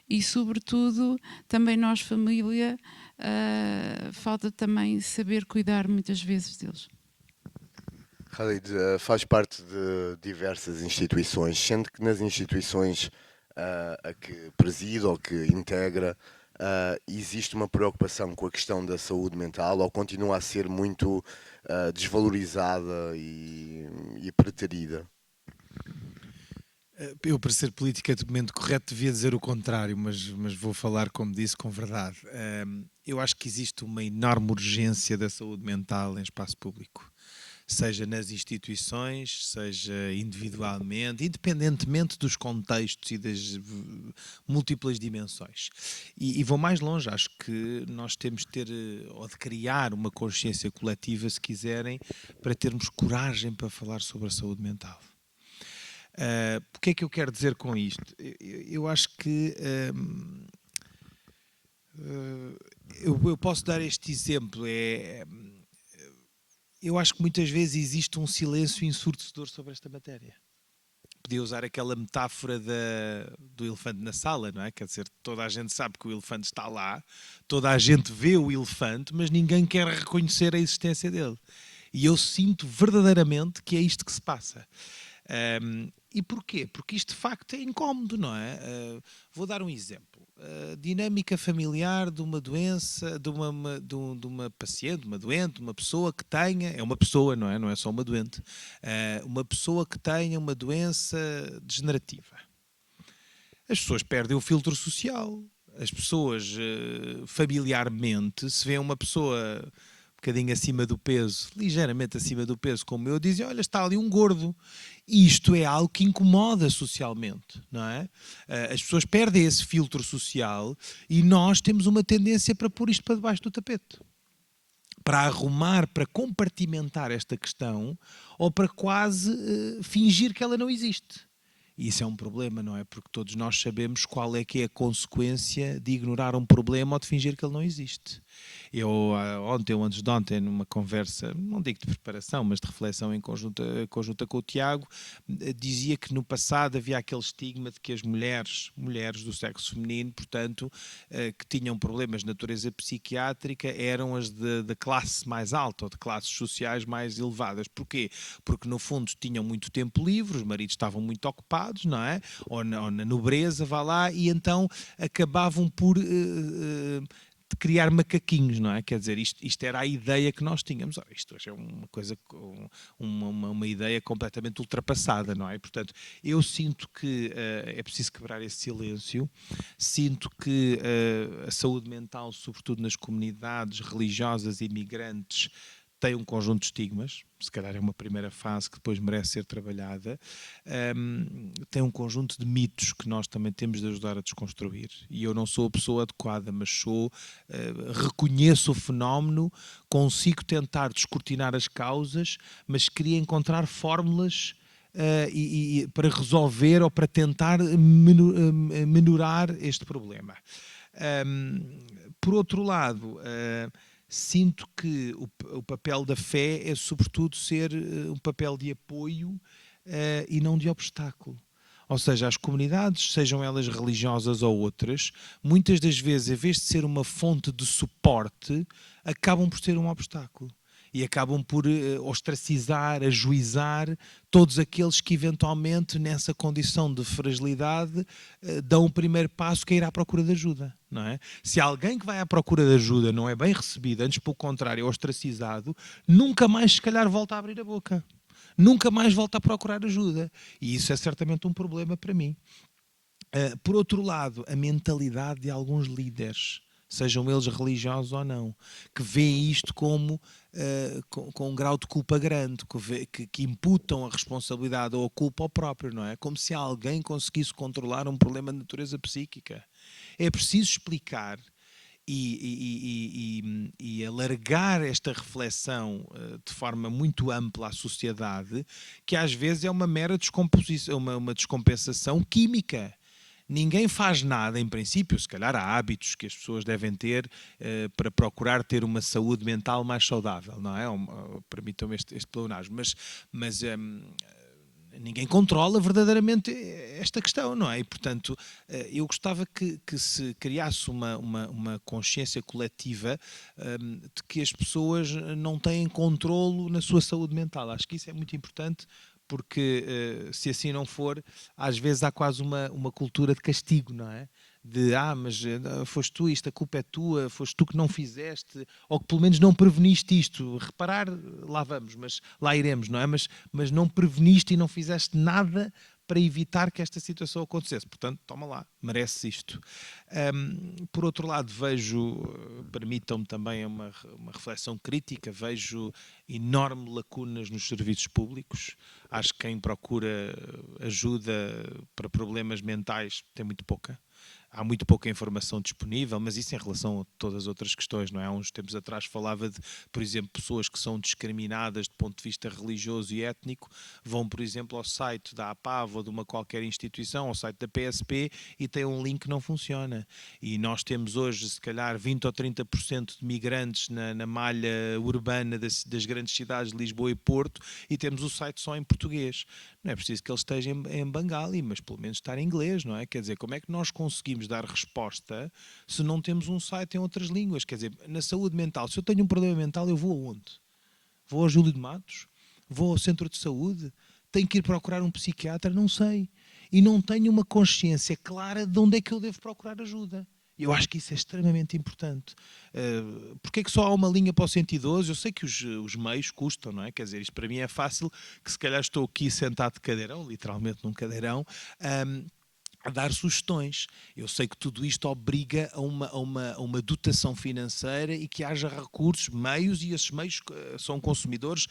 e, sobretudo, também nós, família, falta também saber cuidar muitas vezes deles. Khalid, faz parte de diversas instituições, sendo que nas instituições a que preside ou que integra, existe uma preocupação com a questão da saúde mental ou continua a ser muito desvalorizada e preterida? Eu, para ser politicamente correto, devia dizer o contrário, mas vou falar, como disse, com verdade. Eu acho que existe uma enorme urgência da saúde mental em espaço público, seja nas instituições, seja individualmente, independentemente dos contextos e das múltiplas dimensões. E vou mais longe, acho que nós temos de ter, ou de criar uma consciência coletiva, se quiserem, para termos coragem para falar sobre a saúde mental. O que é que eu quero dizer com isto? Eu acho que eu posso dar este exemplo. Eu acho que muitas vezes existe um silêncio ensurdecedor sobre esta matéria. Podia usar aquela metáfora do elefante na sala, não é? Quer dizer, toda a gente sabe que o elefante está lá, toda a gente vê o elefante, mas ninguém quer reconhecer a existência dele. E eu sinto verdadeiramente que é isto que se passa. E porquê? Porque isto de facto é incómodo, não é? Vou dar um exemplo. A dinâmica familiar de uma doença, de uma paciente, uma doente, uma pessoa que tenha, é uma pessoa, não é? Não é só uma doente, uma pessoa que tenha uma doença degenerativa. As pessoas perdem o filtro social. As pessoas familiarmente, se vê uma pessoa um bocadinho acima do peso, ligeiramente acima do peso, como eu, dizem, olha, está ali um gordo. Isto é algo que incomoda socialmente, não é? As pessoas perdem esse filtro social e nós temos uma tendência para pôr isto para debaixo do tapete. Para arrumar, para compartimentar esta questão ou para quase fingir que ela não existe. E isso é um problema, não é? Porque todos nós sabemos qual é que é a consequência de ignorar um problema ou de fingir que ele não existe. Eu ontem ou antes de ontem, numa conversa, não digo de preparação, mas de reflexão em conjunta com o Tiago, dizia que no passado havia aquele estigma de que as mulheres do sexo feminino, portanto, que tinham problemas de natureza psiquiátrica, eram as da classe mais alta ou de classes sociais mais elevadas. Porquê? Porque no fundo tinham muito tempo livre, os maridos estavam muito ocupados, não é? Ou na nobreza, vá lá, e então acabavam por de criar macaquinhos, não é? Quer dizer, isto era a ideia que nós tínhamos. Ora, isto hoje é uma coisa, uma ideia completamente ultrapassada, não é? Portanto, eu sinto que é preciso quebrar esse silêncio, sinto que a saúde mental, sobretudo nas comunidades religiosas e migrantes, tem um conjunto de estigmas, se calhar é uma primeira fase que depois merece ser trabalhada, tem um conjunto de mitos que nós também temos de ajudar a desconstruir. E eu não sou a pessoa adequada, mas reconheço o fenómeno, consigo tentar descortinar as causas, mas queria encontrar fórmulas para resolver ou para tentar minorar este problema. Por outro lado, sinto que o papel da fé é sobretudo ser um papel de apoio e não de obstáculo. Ou seja, as comunidades, sejam elas religiosas ou outras, muitas das vezes, em vez de ser uma fonte de suporte, acabam por ser um obstáculo. E acabam por ostracizar, ajuizar todos aqueles que eventualmente nessa condição de fragilidade dão o primeiro passo, que é ir à procura de ajuda, não é? Se alguém que vai à procura de ajuda não é bem recebido, antes pelo contrário é ostracizado, nunca mais se calhar volta a abrir a boca. Nunca mais volta a procurar ajuda. E isso é certamente um problema para mim. Por outro lado, a mentalidade de alguns líderes, sejam eles religiosos ou não, que veem isto como com um grau de culpa grande, que imputam a responsabilidade ou a culpa ao próprio, não é? Como se alguém conseguisse controlar um problema de natureza psíquica. É preciso explicar e alargar esta reflexão de forma muito ampla à sociedade, que às vezes é uma mera descomposição, uma descompensação química. Ninguém faz nada, em princípio, se calhar há hábitos que as pessoas devem ter para procurar ter uma saúde mental mais saudável, não é? Permitam-me este pleonasmo, mas ninguém controla verdadeiramente esta questão, não é? E, portanto, eu gostava que se criasse uma consciência coletiva de que as pessoas não têm controlo na sua saúde mental. Acho que isso é muito importante, porque se assim não for, às vezes há quase uma cultura de castigo, não é? De, mas foste tu, isto a culpa é tua, foste tu que não fizeste, ou que pelo menos não preveniste isto. Reparar, lá vamos, mas lá iremos, não é? Mas não preveniste e não fizeste nada para evitar que esta situação acontecesse. Portanto, toma lá, merece isto. Por outro lado, permitam-me também uma reflexão crítica, vejo enormes lacunas nos serviços públicos. Acho que quem procura ajuda para problemas mentais tem muito pouca. Há muito pouca informação disponível, mas isso em relação a todas as outras questões, não é? Há uns tempos atrás falava de, por exemplo, pessoas que são discriminadas do ponto de vista religioso e étnico, vão, por exemplo, ao site da APAV ou de uma qualquer instituição, ao site da PSP, e têm um link que não funciona. E nós temos hoje, se calhar, 20 ou 30% de migrantes na malha urbana das grandes cidades de Lisboa e Porto, e temos o site só em português. Não é preciso que ele esteja em Bengali, mas pelo menos estar em inglês, não é? Quer dizer, como é que nós conseguimos dar resposta se não temos um site em outras línguas? Quer dizer, na saúde mental, se eu tenho um problema mental, eu vou aonde? Vou ao Júlio de Matos? Vou ao centro de saúde? Tenho que ir procurar um psiquiatra? Não sei. E não tenho uma consciência clara de onde é que eu devo procurar ajuda. Eu acho que isso é extremamente importante. Porque é que só há uma linha para o 112? Eu sei que os meios custam, não é? Quer dizer, isto para mim é fácil, que se calhar estou aqui sentado de cadeirão, literalmente num cadeirão, a dar sugestões. Eu sei que tudo isto obriga a uma dotação financeira e que haja recursos, meios, e esses meios são consumidores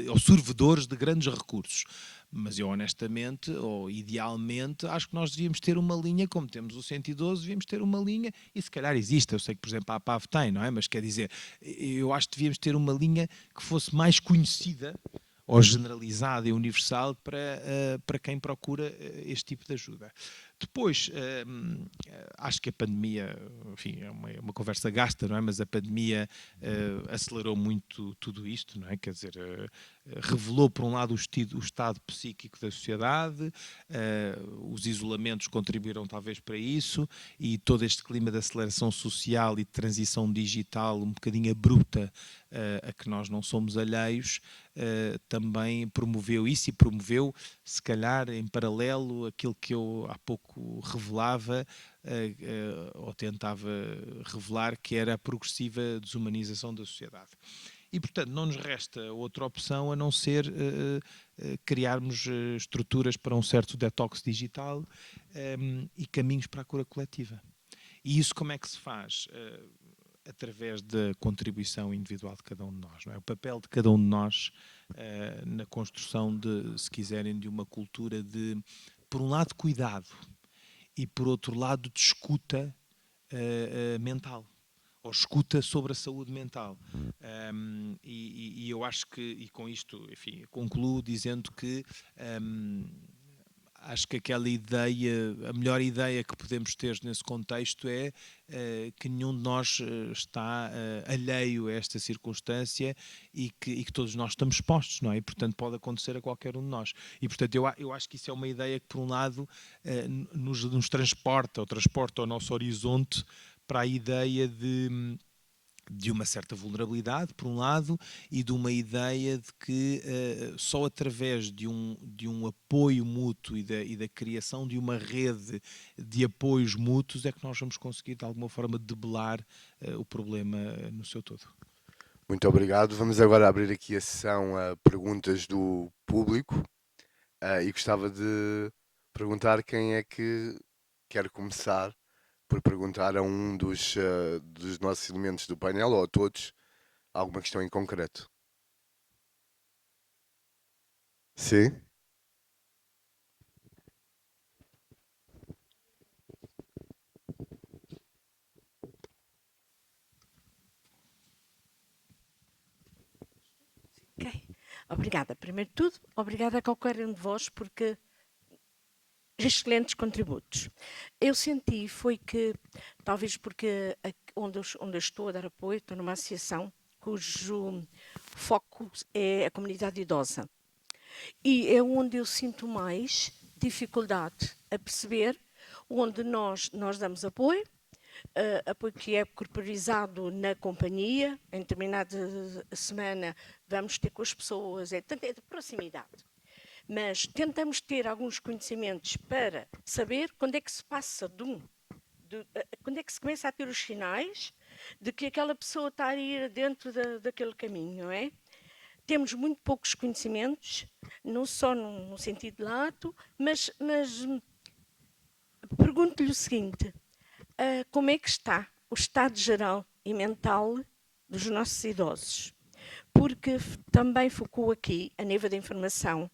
ou servidores de grandes recursos. Mas eu honestamente, ou idealmente, acho que nós devíamos ter uma linha, como temos o 112, devíamos ter uma linha, e se calhar existe, eu sei que por exemplo a APAV tem, não é? Mas quer dizer, eu acho que devíamos ter uma linha que fosse mais conhecida, ou generalizada e universal para quem procura este tipo de ajuda. Depois, acho que a pandemia, enfim, é uma conversa gasta, não é? Mas a pandemia acelerou muito tudo isto, não é? Quer dizer, revelou por um lado o estado psíquico da sociedade, os isolamentos contribuíram talvez para isso, e todo este clima de aceleração social e de transição digital um bocadinho abrupta a que nós não somos alheios, também promoveu isso e promoveu, se calhar, em paralelo, aquilo que eu há pouco revelava ou tentava revelar, que era a progressiva desumanização da sociedade. E, portanto, não nos resta outra opção a não ser criarmos estruturas para um certo detox digital e caminhos para a cura coletiva. E isso como é que se faz? Através da contribuição individual de cada um de nós. Não é? O papel de cada um de nós na construção, se quiserem, de uma cultura de, por um lado, cuidado e, por outro lado, de escuta mental. Ou escuta sobre a saúde mental. E eu acho que, e com isto, enfim, concluo dizendo que acho que aquela ideia, a melhor ideia que podemos ter nesse contexto é que nenhum de nós está alheio a esta circunstância e que todos nós estamos expostos, não é? E, portanto, pode acontecer a qualquer um de nós. E, portanto, eu acho que isso é uma ideia que, por um lado, nos transporta o nosso horizonte para a ideia de uma certa vulnerabilidade, por um lado, e de uma ideia de que só através de um apoio mútuo e da criação de uma rede de apoios mútuos é que nós vamos conseguir, de alguma forma, debelar o problema no seu todo. Muito obrigado. Vamos agora abrir aqui a sessão a perguntas do público e gostava de perguntar quem é que quer começar por perguntar a um dos nossos elementos do painel, ou a todos, alguma questão em concreto. Sim? Ok. Obrigada. Primeiro de tudo, obrigada a qualquer um de vós, porque excelentes contributos. Eu senti foi que, talvez porque onde eu estou a dar apoio, estou numa associação cujo foco é a comunidade idosa. E é onde eu sinto mais dificuldade a perceber, onde nós damos apoio, apoio que é corporizado na companhia, em determinada semana vamos ter com as pessoas, é de proximidade. Mas tentamos ter alguns conhecimentos para saber quando é que se passa quando é que se começa a ter os sinais de que aquela pessoa está a ir dentro daquele caminho, não é? Temos muito poucos conhecimentos, não só no sentido lato, mas pergunto-lhe o seguinte, como é que está o estado geral e mental dos nossos idosos? Porque também focou aqui, a nível da informação,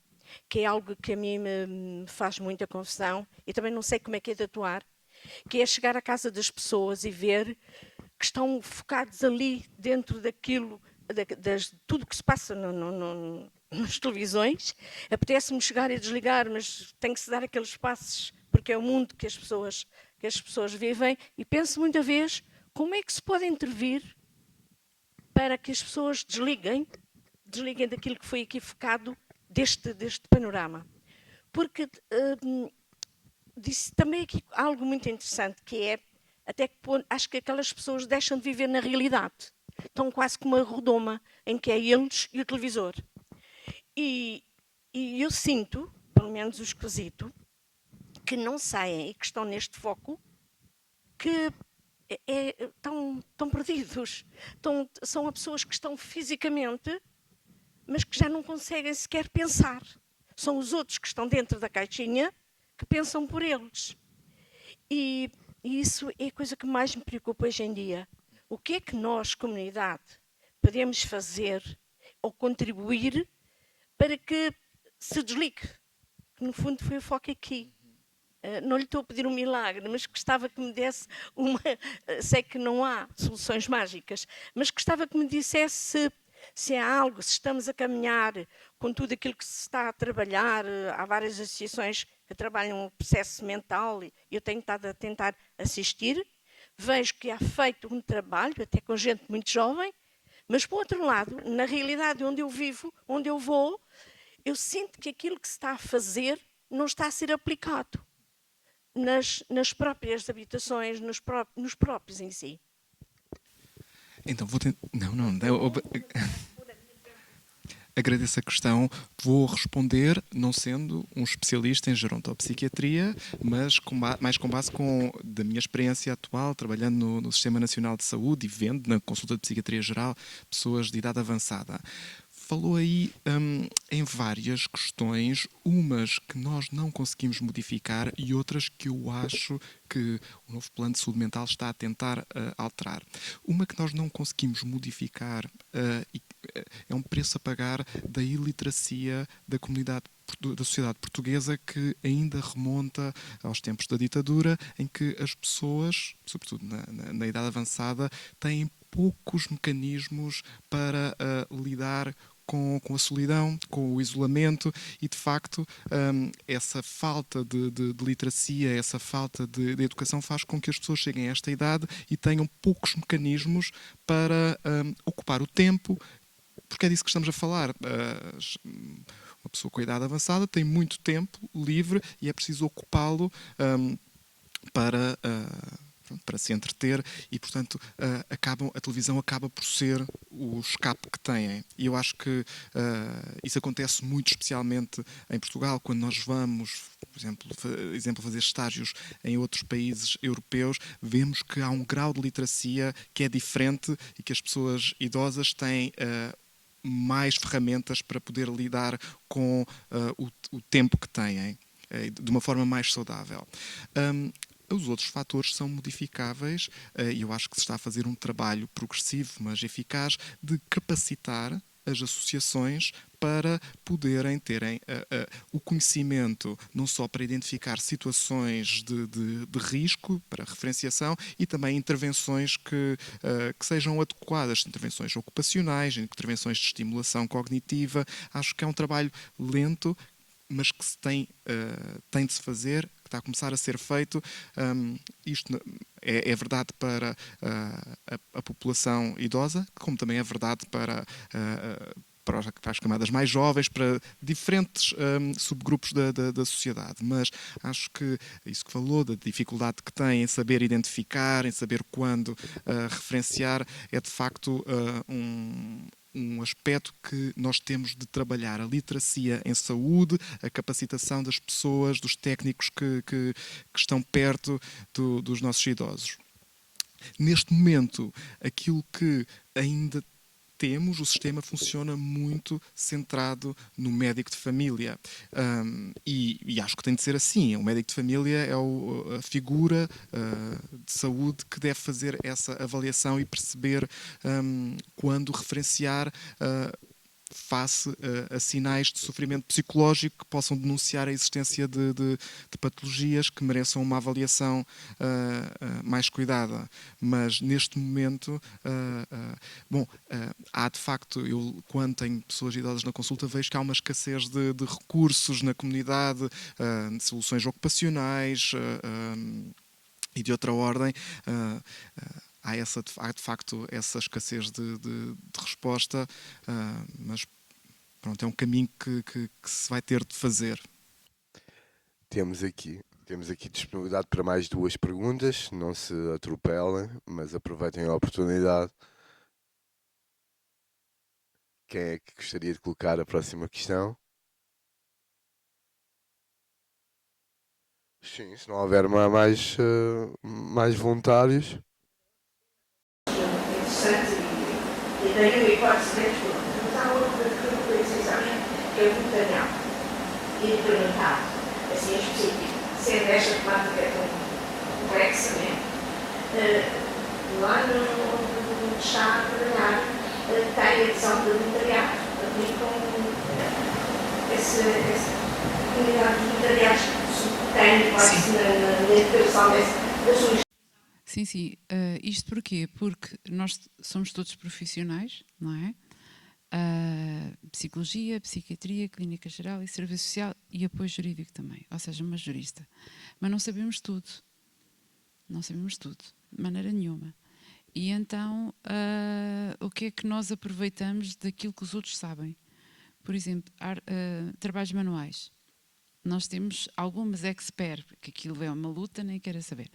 que é algo que a mim me faz muita confusão e também não sei como é que é de atuar, que é chegar à casa das pessoas e ver que estão focados ali dentro daquilo, tudo que se passa nas televisões. Apetece-me chegar e desligar, mas tem que se dar aqueles passos, porque é o mundo que as pessoas vivem, e penso muita vez como é que se pode intervir para que as pessoas desliguem daquilo que foi aqui focado deste panorama. Porque disse também aqui algo muito interessante, que é até que ponto acho que aquelas pessoas deixam de viver na realidade. Estão quase como uma redoma em que é eles e o televisor. E eu sinto, pelo menos o esquisito, que não saem e que estão neste foco, que estão perdidos. São pessoas que estão fisicamente, mas que já não conseguem sequer pensar. São os outros que estão dentro da caixinha que pensam por eles. E isso é a coisa que mais me preocupa hoje em dia. O que é que nós, comunidade, podemos fazer ou contribuir para que se desligue? Que no fundo foi o foco aqui. Não lhe estou a pedir um milagre, mas gostava que me desse uma... Sei que não há soluções mágicas, mas gostava que me dissesse se há algo, se estamos a caminhar com tudo aquilo que se está a trabalhar. Há várias associações que trabalham o processo mental e eu tenho estado a tentar assistir. Vejo que há feito um trabalho, até com gente muito jovem, mas, por outro lado, na realidade onde eu vivo, onde eu vou, eu sinto que aquilo que se está a fazer não está a ser aplicado nas próprias habitações, nos próprios em si. Então, vou tentar... Não. Agradeço a questão. Vou responder não sendo um especialista em gerontopsiquiatria, mas mais com base da minha experiência atual, trabalhando no Sistema Nacional de Saúde e vendo na consulta de psiquiatria geral pessoas de idade avançada. Falou aí em várias questões, umas que nós não conseguimos modificar e outras que eu acho que o novo plano de saúde mental está a tentar alterar. Uma que nós não conseguimos modificar é um preço a pagar da iliteracia da comunidade, da sociedade portuguesa, que ainda remonta aos tempos da ditadura, em que as pessoas, sobretudo na idade avançada, têm poucos mecanismos para lidar com a solidão, com o isolamento, e de facto essa falta de literacia, essa falta de educação faz com que as pessoas cheguem a esta idade e tenham poucos mecanismos para ocupar o tempo, porque é disso que estamos a falar. Uma pessoa com a idade avançada tem muito tempo livre e é preciso ocupá-lo para se entreter e, portanto, a televisão acaba por ser o escape que têm. E eu acho que isso acontece muito especialmente em Portugal, quando nós vamos, por exemplo, fazer estágios em outros países europeus, vemos que há um grau de literacia que é diferente e que as pessoas idosas têm mais ferramentas para poder lidar com o tempo que têm de uma forma mais saudável. Os outros fatores são modificáveis e eu acho que se está a fazer um trabalho progressivo, mas eficaz, de capacitar as associações para poderem terem o conhecimento não só para identificar situações de risco, para referenciação, e também intervenções que sejam adequadas, intervenções ocupacionais, intervenções de estimulação cognitiva. Acho que é um trabalho lento, mas que se tem de se fazer, que está a começar a ser feito. Isto é verdade para a população idosa, como também é verdade para as camadas mais jovens, para diferentes subgrupos da sociedade. Mas acho que isso que falou, da dificuldade que tem em saber identificar, em saber quando referenciar, é de facto um aspecto que nós temos de trabalhar: a literacia em saúde, a capacitação das pessoas, dos técnicos que estão perto dos nossos idosos. Neste momento, aquilo que ainda temos, o sistema funciona muito centrado no médico de família. E acho que tem de ser assim. O médico de família é a figura de saúde que deve fazer essa avaliação e perceber quando referenciar face a sinais de sofrimento psicológico que possam denunciar a existência de patologias que mereçam uma avaliação mais cuidada. Mas neste momento, há de facto, eu quando tenho pessoas idosas na consulta vejo que há uma escassez de recursos na comunidade, de soluções ocupacionais e de outra ordem. Há de facto essa escassez de resposta, mas pronto, é um caminho que se vai ter de fazer. Temos aqui disponibilidade para mais 2 perguntas. Não se atropelem, mas aproveitem a oportunidade. Quem é que gostaria de colocar a próxima questão? Sim, se não houver mais voluntários. Interessante, e daí uma hipótese de resposta. Mas há outra precisão, que é o vegetariano. E perguntado, assim, específico, sendo esta temática tão complexa, lá no está a trabalhar, tem a edição do voluntariado, aplicam essa comunidade de voluntariados que tem quase na educação das suas. Sim. Isto porquê? Porque nós somos todos profissionais, não é? Psicologia, psiquiatria, clínica geral e serviço social e apoio jurídico também, ou seja, uma jurista. Mas não sabemos tudo. Não sabemos tudo, de maneira nenhuma. E então, o que é que nós aproveitamos daquilo que os outros sabem? Por exemplo, trabalhos manuais. Nós temos algumas expert, que aquilo é uma luta, nem quero saber.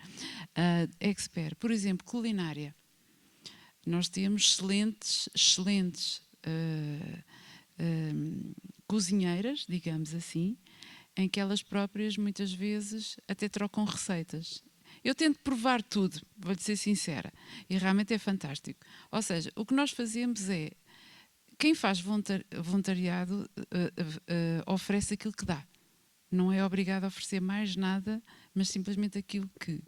Expert, por exemplo, culinária. Nós temos excelentes cozinheiras, digamos assim, em que elas próprias muitas vezes até trocam receitas. Eu tento provar tudo, vou-lhe ser sincera, e realmente é fantástico. Ou seja, o que nós fazemos é, quem faz voluntariado oferece aquilo que dá. Não é obrigado a oferecer mais nada, mas simplesmente aquilo que.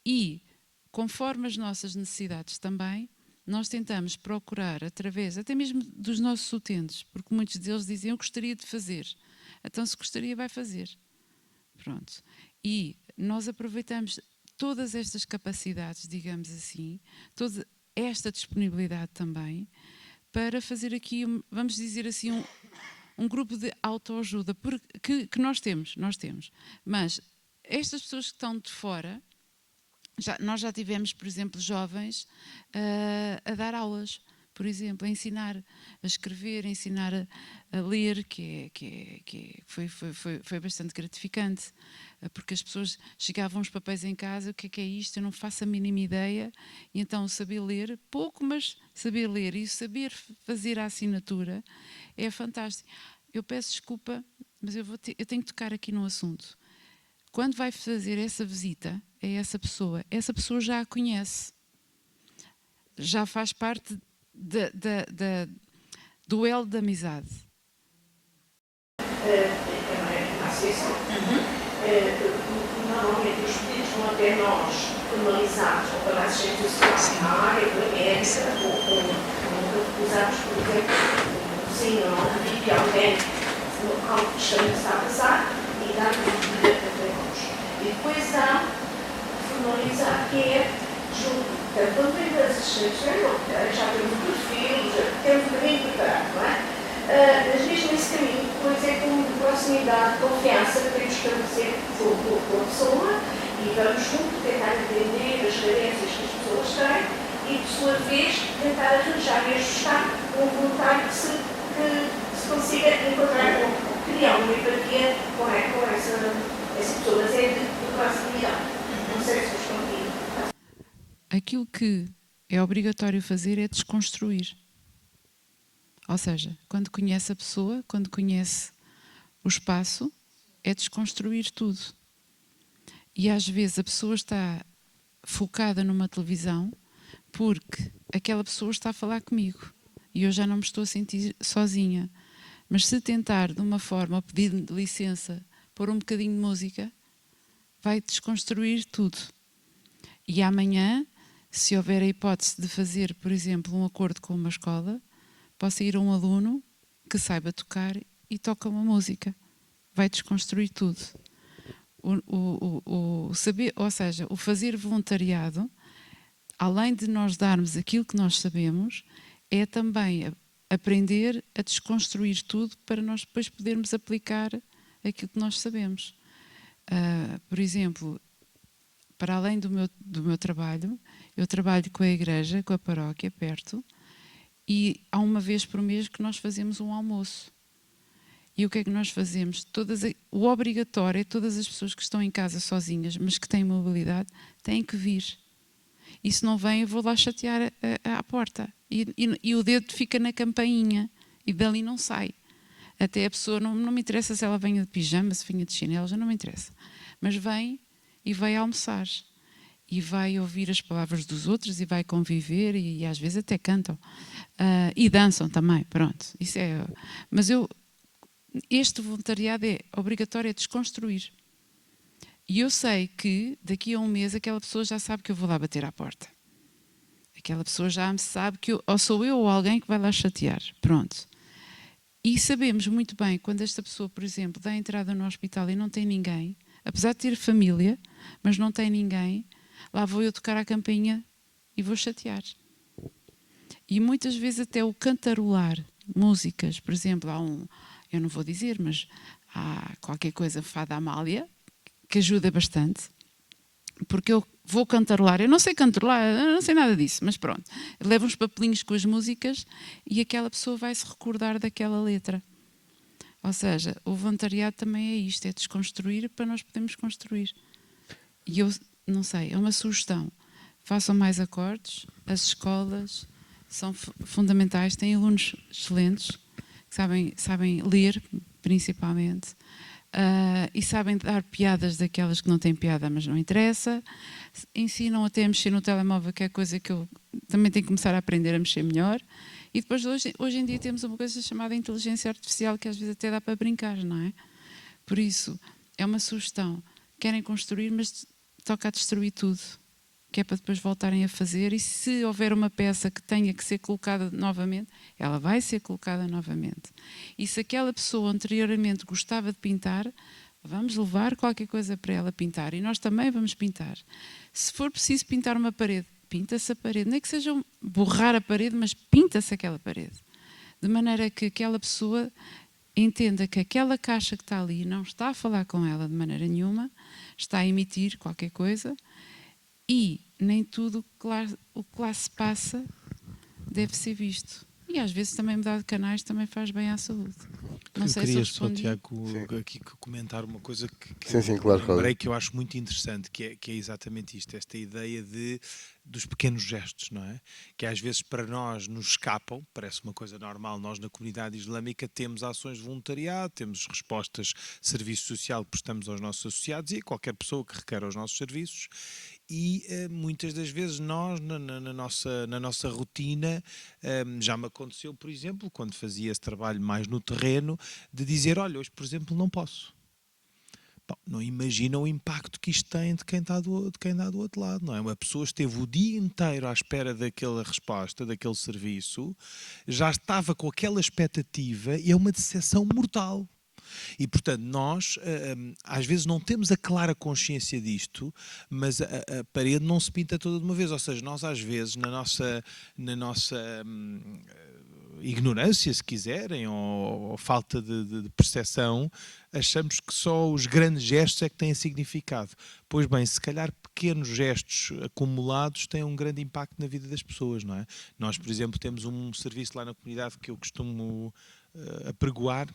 E, conforme as nossas necessidades também, nós tentamos procurar, através até mesmo dos nossos utentes, porque muitos deles dizem, eu gostaria de fazer. Então, se gostaria, vai fazer. Pronto. E nós aproveitamos todas estas capacidades, digamos assim, toda esta disponibilidade também, para fazer aqui, vamos dizer assim, um grupo de autoajuda que nós temos. Mas estas pessoas que estão de fora, nós já tivemos, por exemplo, jovens a dar aulas, por exemplo, a ensinar a escrever, a ensinar a ler, foi bastante gratificante, porque as pessoas chegavam os papéis em casa, o que é isto? Eu não faço a mínima ideia, e então saber ler, pouco, mas saber ler e saber fazer a assinatura é fantástico. Eu peço desculpa, mas eu tenho que tocar aqui no assunto. Quando vai fazer essa visita a essa pessoa já a conhece, já faz parte do elo da amizade. Na associação, normalmente os pedidos vão até nós formalizados ou para a assistência social na área académica ou nunca usamos, por exemplo, um vizinho ou um amigo de alguém no local que está a passar e dá-nos o pedido até nós. E depois há formalizar, que é junto, tanto das assistentes, já temos o perfil, já temos o caminho preparado, não é? Mas mesmo esse caminho, depois é com proximidade, confiança que temos que estabelecer com a pessoa e vamos junto tentar entender as carências que as pessoas têm e, por sua vez, tentar arranjar e ajustar um voluntário que se consiga encontrar, criar uma empatia com essa pessoa, mas é de proximidade. Não sei se estão aqui. Aquilo que é obrigatório fazer é desconstruir. Ou seja, quando conhece a pessoa, quando conhece o espaço, é desconstruir tudo. E às vezes a pessoa está focada numa televisão porque aquela pessoa está a falar comigo e eu já não me estou a sentir sozinha. Mas se tentar de uma forma, ou pedir licença, pôr um bocadinho de música, vai desconstruir tudo. E amanhã, se houver a hipótese de fazer, por exemplo, um acordo com uma escola, possa ir a um aluno que saiba tocar e toca uma música. Vai desconstruir tudo. O saber, ou seja, o fazer voluntariado, além de nós darmos aquilo que nós sabemos, é também aprender a desconstruir tudo para nós depois podermos aplicar aquilo que nós sabemos. Por exemplo, para além do meu trabalho, eu trabalho com a igreja, com a paróquia, perto, e há uma vez por mês que nós fazemos um almoço. E o que é que nós fazemos? O obrigatório é todas as pessoas que estão em casa sozinhas, mas que têm mobilidade, têm que vir. E se não vêm, eu vou lá chatear à porta. E o dedo fica na campainha e dali não sai. Até a pessoa, não me interessa se ela venha de pijama, se venha de chinelo, já não me interessa. Mas vem e vai almoçar. E vai ouvir as palavras dos outros e vai conviver e às vezes até cantam. E dançam também, pronto. Isso é... Mas este voluntariado é obrigatório, é desconstruir. E eu sei que daqui a um mês aquela pessoa já sabe que eu vou lá bater à porta. Aquela pessoa já sabe que ou sou eu ou alguém que vai lá chatear. Pronto. E sabemos muito bem, quando esta pessoa, por exemplo, dá entrada no hospital e não tem ninguém, apesar de ter família, mas não tem ninguém, lá vou eu tocar a campainha e vou chatear. E muitas vezes até o cantarolar músicas, por exemplo, eu não vou dizer, mas há qualquer coisa, Fada Amália, que ajuda bastante, porque eu vou cantarolar, eu não sei cantarolar, eu não sei nada disso, mas pronto, levo uns papelinhos com as músicas e aquela pessoa vai se recordar daquela letra. Ou seja, o voluntariado também é isto, é desconstruir para nós podermos construir. E eu não sei, é uma sugestão, façam mais acordes, as escolas são fundamentais, têm alunos excelentes sabem ler, principalmente, e sabem dar piadas daquelas que não têm piada, mas não interessa. Ensinam até a mexer no telemóvel, que é coisa que eu também tenho que começar a aprender a mexer melhor. E depois, hoje em dia, temos uma coisa chamada inteligência artificial, que às vezes até dá para brincar, não é? Por isso, é uma sugestão. Querem construir, mas toca a destruir tudo, que é para depois voltarem a fazer. E se houver uma peça que tenha que ser colocada novamente, ela vai ser colocada novamente. E se aquela pessoa anteriormente gostava de pintar, vamos levar qualquer coisa para ela pintar. E nós também vamos pintar. Se for preciso pintar uma parede, pinta-se a parede. Nem que seja borrar a parede, mas pinta-se aquela parede. De maneira que aquela pessoa entenda que aquela caixa que está ali não está a falar com ela de maneira nenhuma, está a emitir qualquer coisa, e nem tudo o que lá se passa deve ser visto. E às vezes também mudar de canais também faz bem à saúde. Não sei se eu só, respondi. Tiago, aqui comentar uma coisa que claro, lembrei, que eu acho muito interessante, que é exatamente isto, esta ideia dos pequenos gestos, não é? Que às vezes para nós nos escapam, parece uma coisa normal. Nós na comunidade islâmica temos ações de voluntariado, temos respostas de serviço social que prestamos aos nossos associados e a qualquer pessoa que requer os nossos serviços. E muitas das vezes nós, na nossa rotina, já me aconteceu, por exemplo, quando fazia esse trabalho mais no terreno, de dizer, olha, hoje, por exemplo, não posso. Bom, não imaginam o impacto que isto tem de quem está do outro lado, não é? Uma pessoa esteve o dia inteiro à espera daquela resposta, daquele serviço, já estava com aquela expectativa e é uma decepção mortal. E, portanto, nós às vezes não temos a clara consciência disto, mas a parede não se pinta toda de uma vez. Ou seja, nós às vezes, na nossa ignorância, se quiserem, ou falta de percepção, achamos que só os grandes gestos é que têm significado. Pois bem, se calhar pequenos gestos acumulados têm um grande impacto na vida das pessoas, não é? Nós, por exemplo, temos um serviço lá na comunidade que eu costumo apregoar,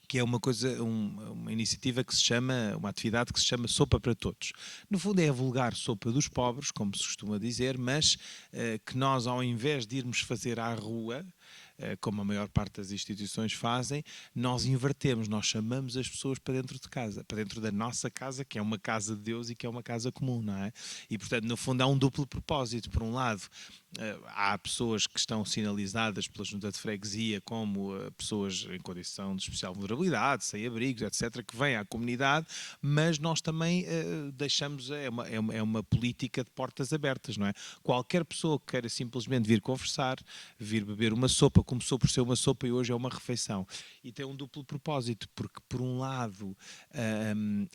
que é uma iniciativa que se chama, uma atividade que se chama Sopa para Todos. No fundo é a vulgar sopa dos pobres, como se costuma dizer, mas que nós, ao invés de irmos fazer à rua, como a maior parte das instituições fazem, nós invertemos, nós chamamos as pessoas para dentro de casa, para dentro da nossa casa, que é uma casa de Deus e que é uma casa comum, não é? E, portanto, no fundo há um duplo propósito. Por um lado, há pessoas que estão sinalizadas pela junta de freguesia como pessoas em condição de especial vulnerabilidade, sem abrigos, etc., que vêm à comunidade, mas nós também deixamos, é uma política de portas abertas, não é? Qualquer pessoa que queira simplesmente vir conversar, vir beber uma sopa, começou por ser uma sopa e hoje é uma refeição. E tem um duplo propósito, porque por um lado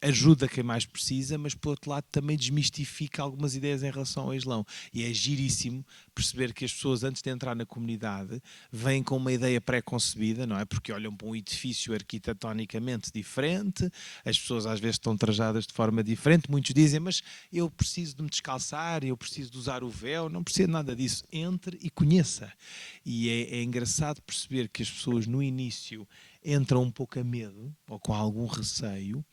ajuda quem mais precisa, mas por outro lado também desmistifica algumas ideias em relação ao Islão. E é giríssimo perceber que as pessoas, antes de entrar na comunidade, vêm com uma ideia pré-concebida, não é? Porque olham para um edifício arquitetonicamente diferente, as pessoas às vezes estão trajadas de forma diferente, muitos dizem, mas eu preciso de me descalçar, eu preciso de usar o véu, não preciso de nada disso. Entre e conheça. E é engraçado perceber que as pessoas no início entram um pouco a medo, ou com algum receio,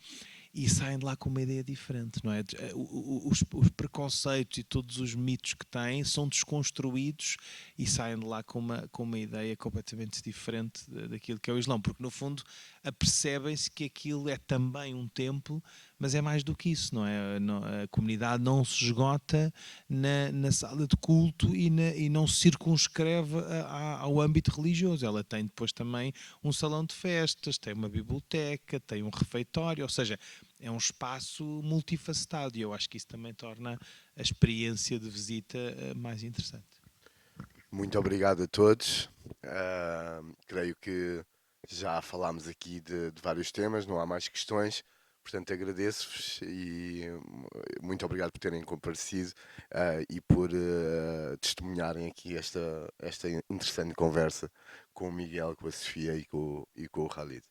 e saem de lá com uma ideia diferente, não é? Os preconceitos e todos os mitos que têm são desconstruídos e saem de lá com uma ideia completamente diferente daquilo que é o Islão, porque no fundo apercebem-se que aquilo é também um templo, mas é mais do que isso, não é? A comunidade não se esgota na sala de culto e não se circunscreve ao âmbito religioso. Ela tem depois também um salão de festas, tem uma biblioteca, tem um refeitório, ou seja, é um espaço multifacetado e eu acho que isso também torna a experiência de visita mais interessante. Muito obrigado a todos. Creio que já falámos aqui de vários temas, não há mais questões. Portanto, agradeço-vos e muito obrigado por terem comparecido e por testemunharem aqui esta interessante conversa com o Miguel, com a Sofia e com o Khalid.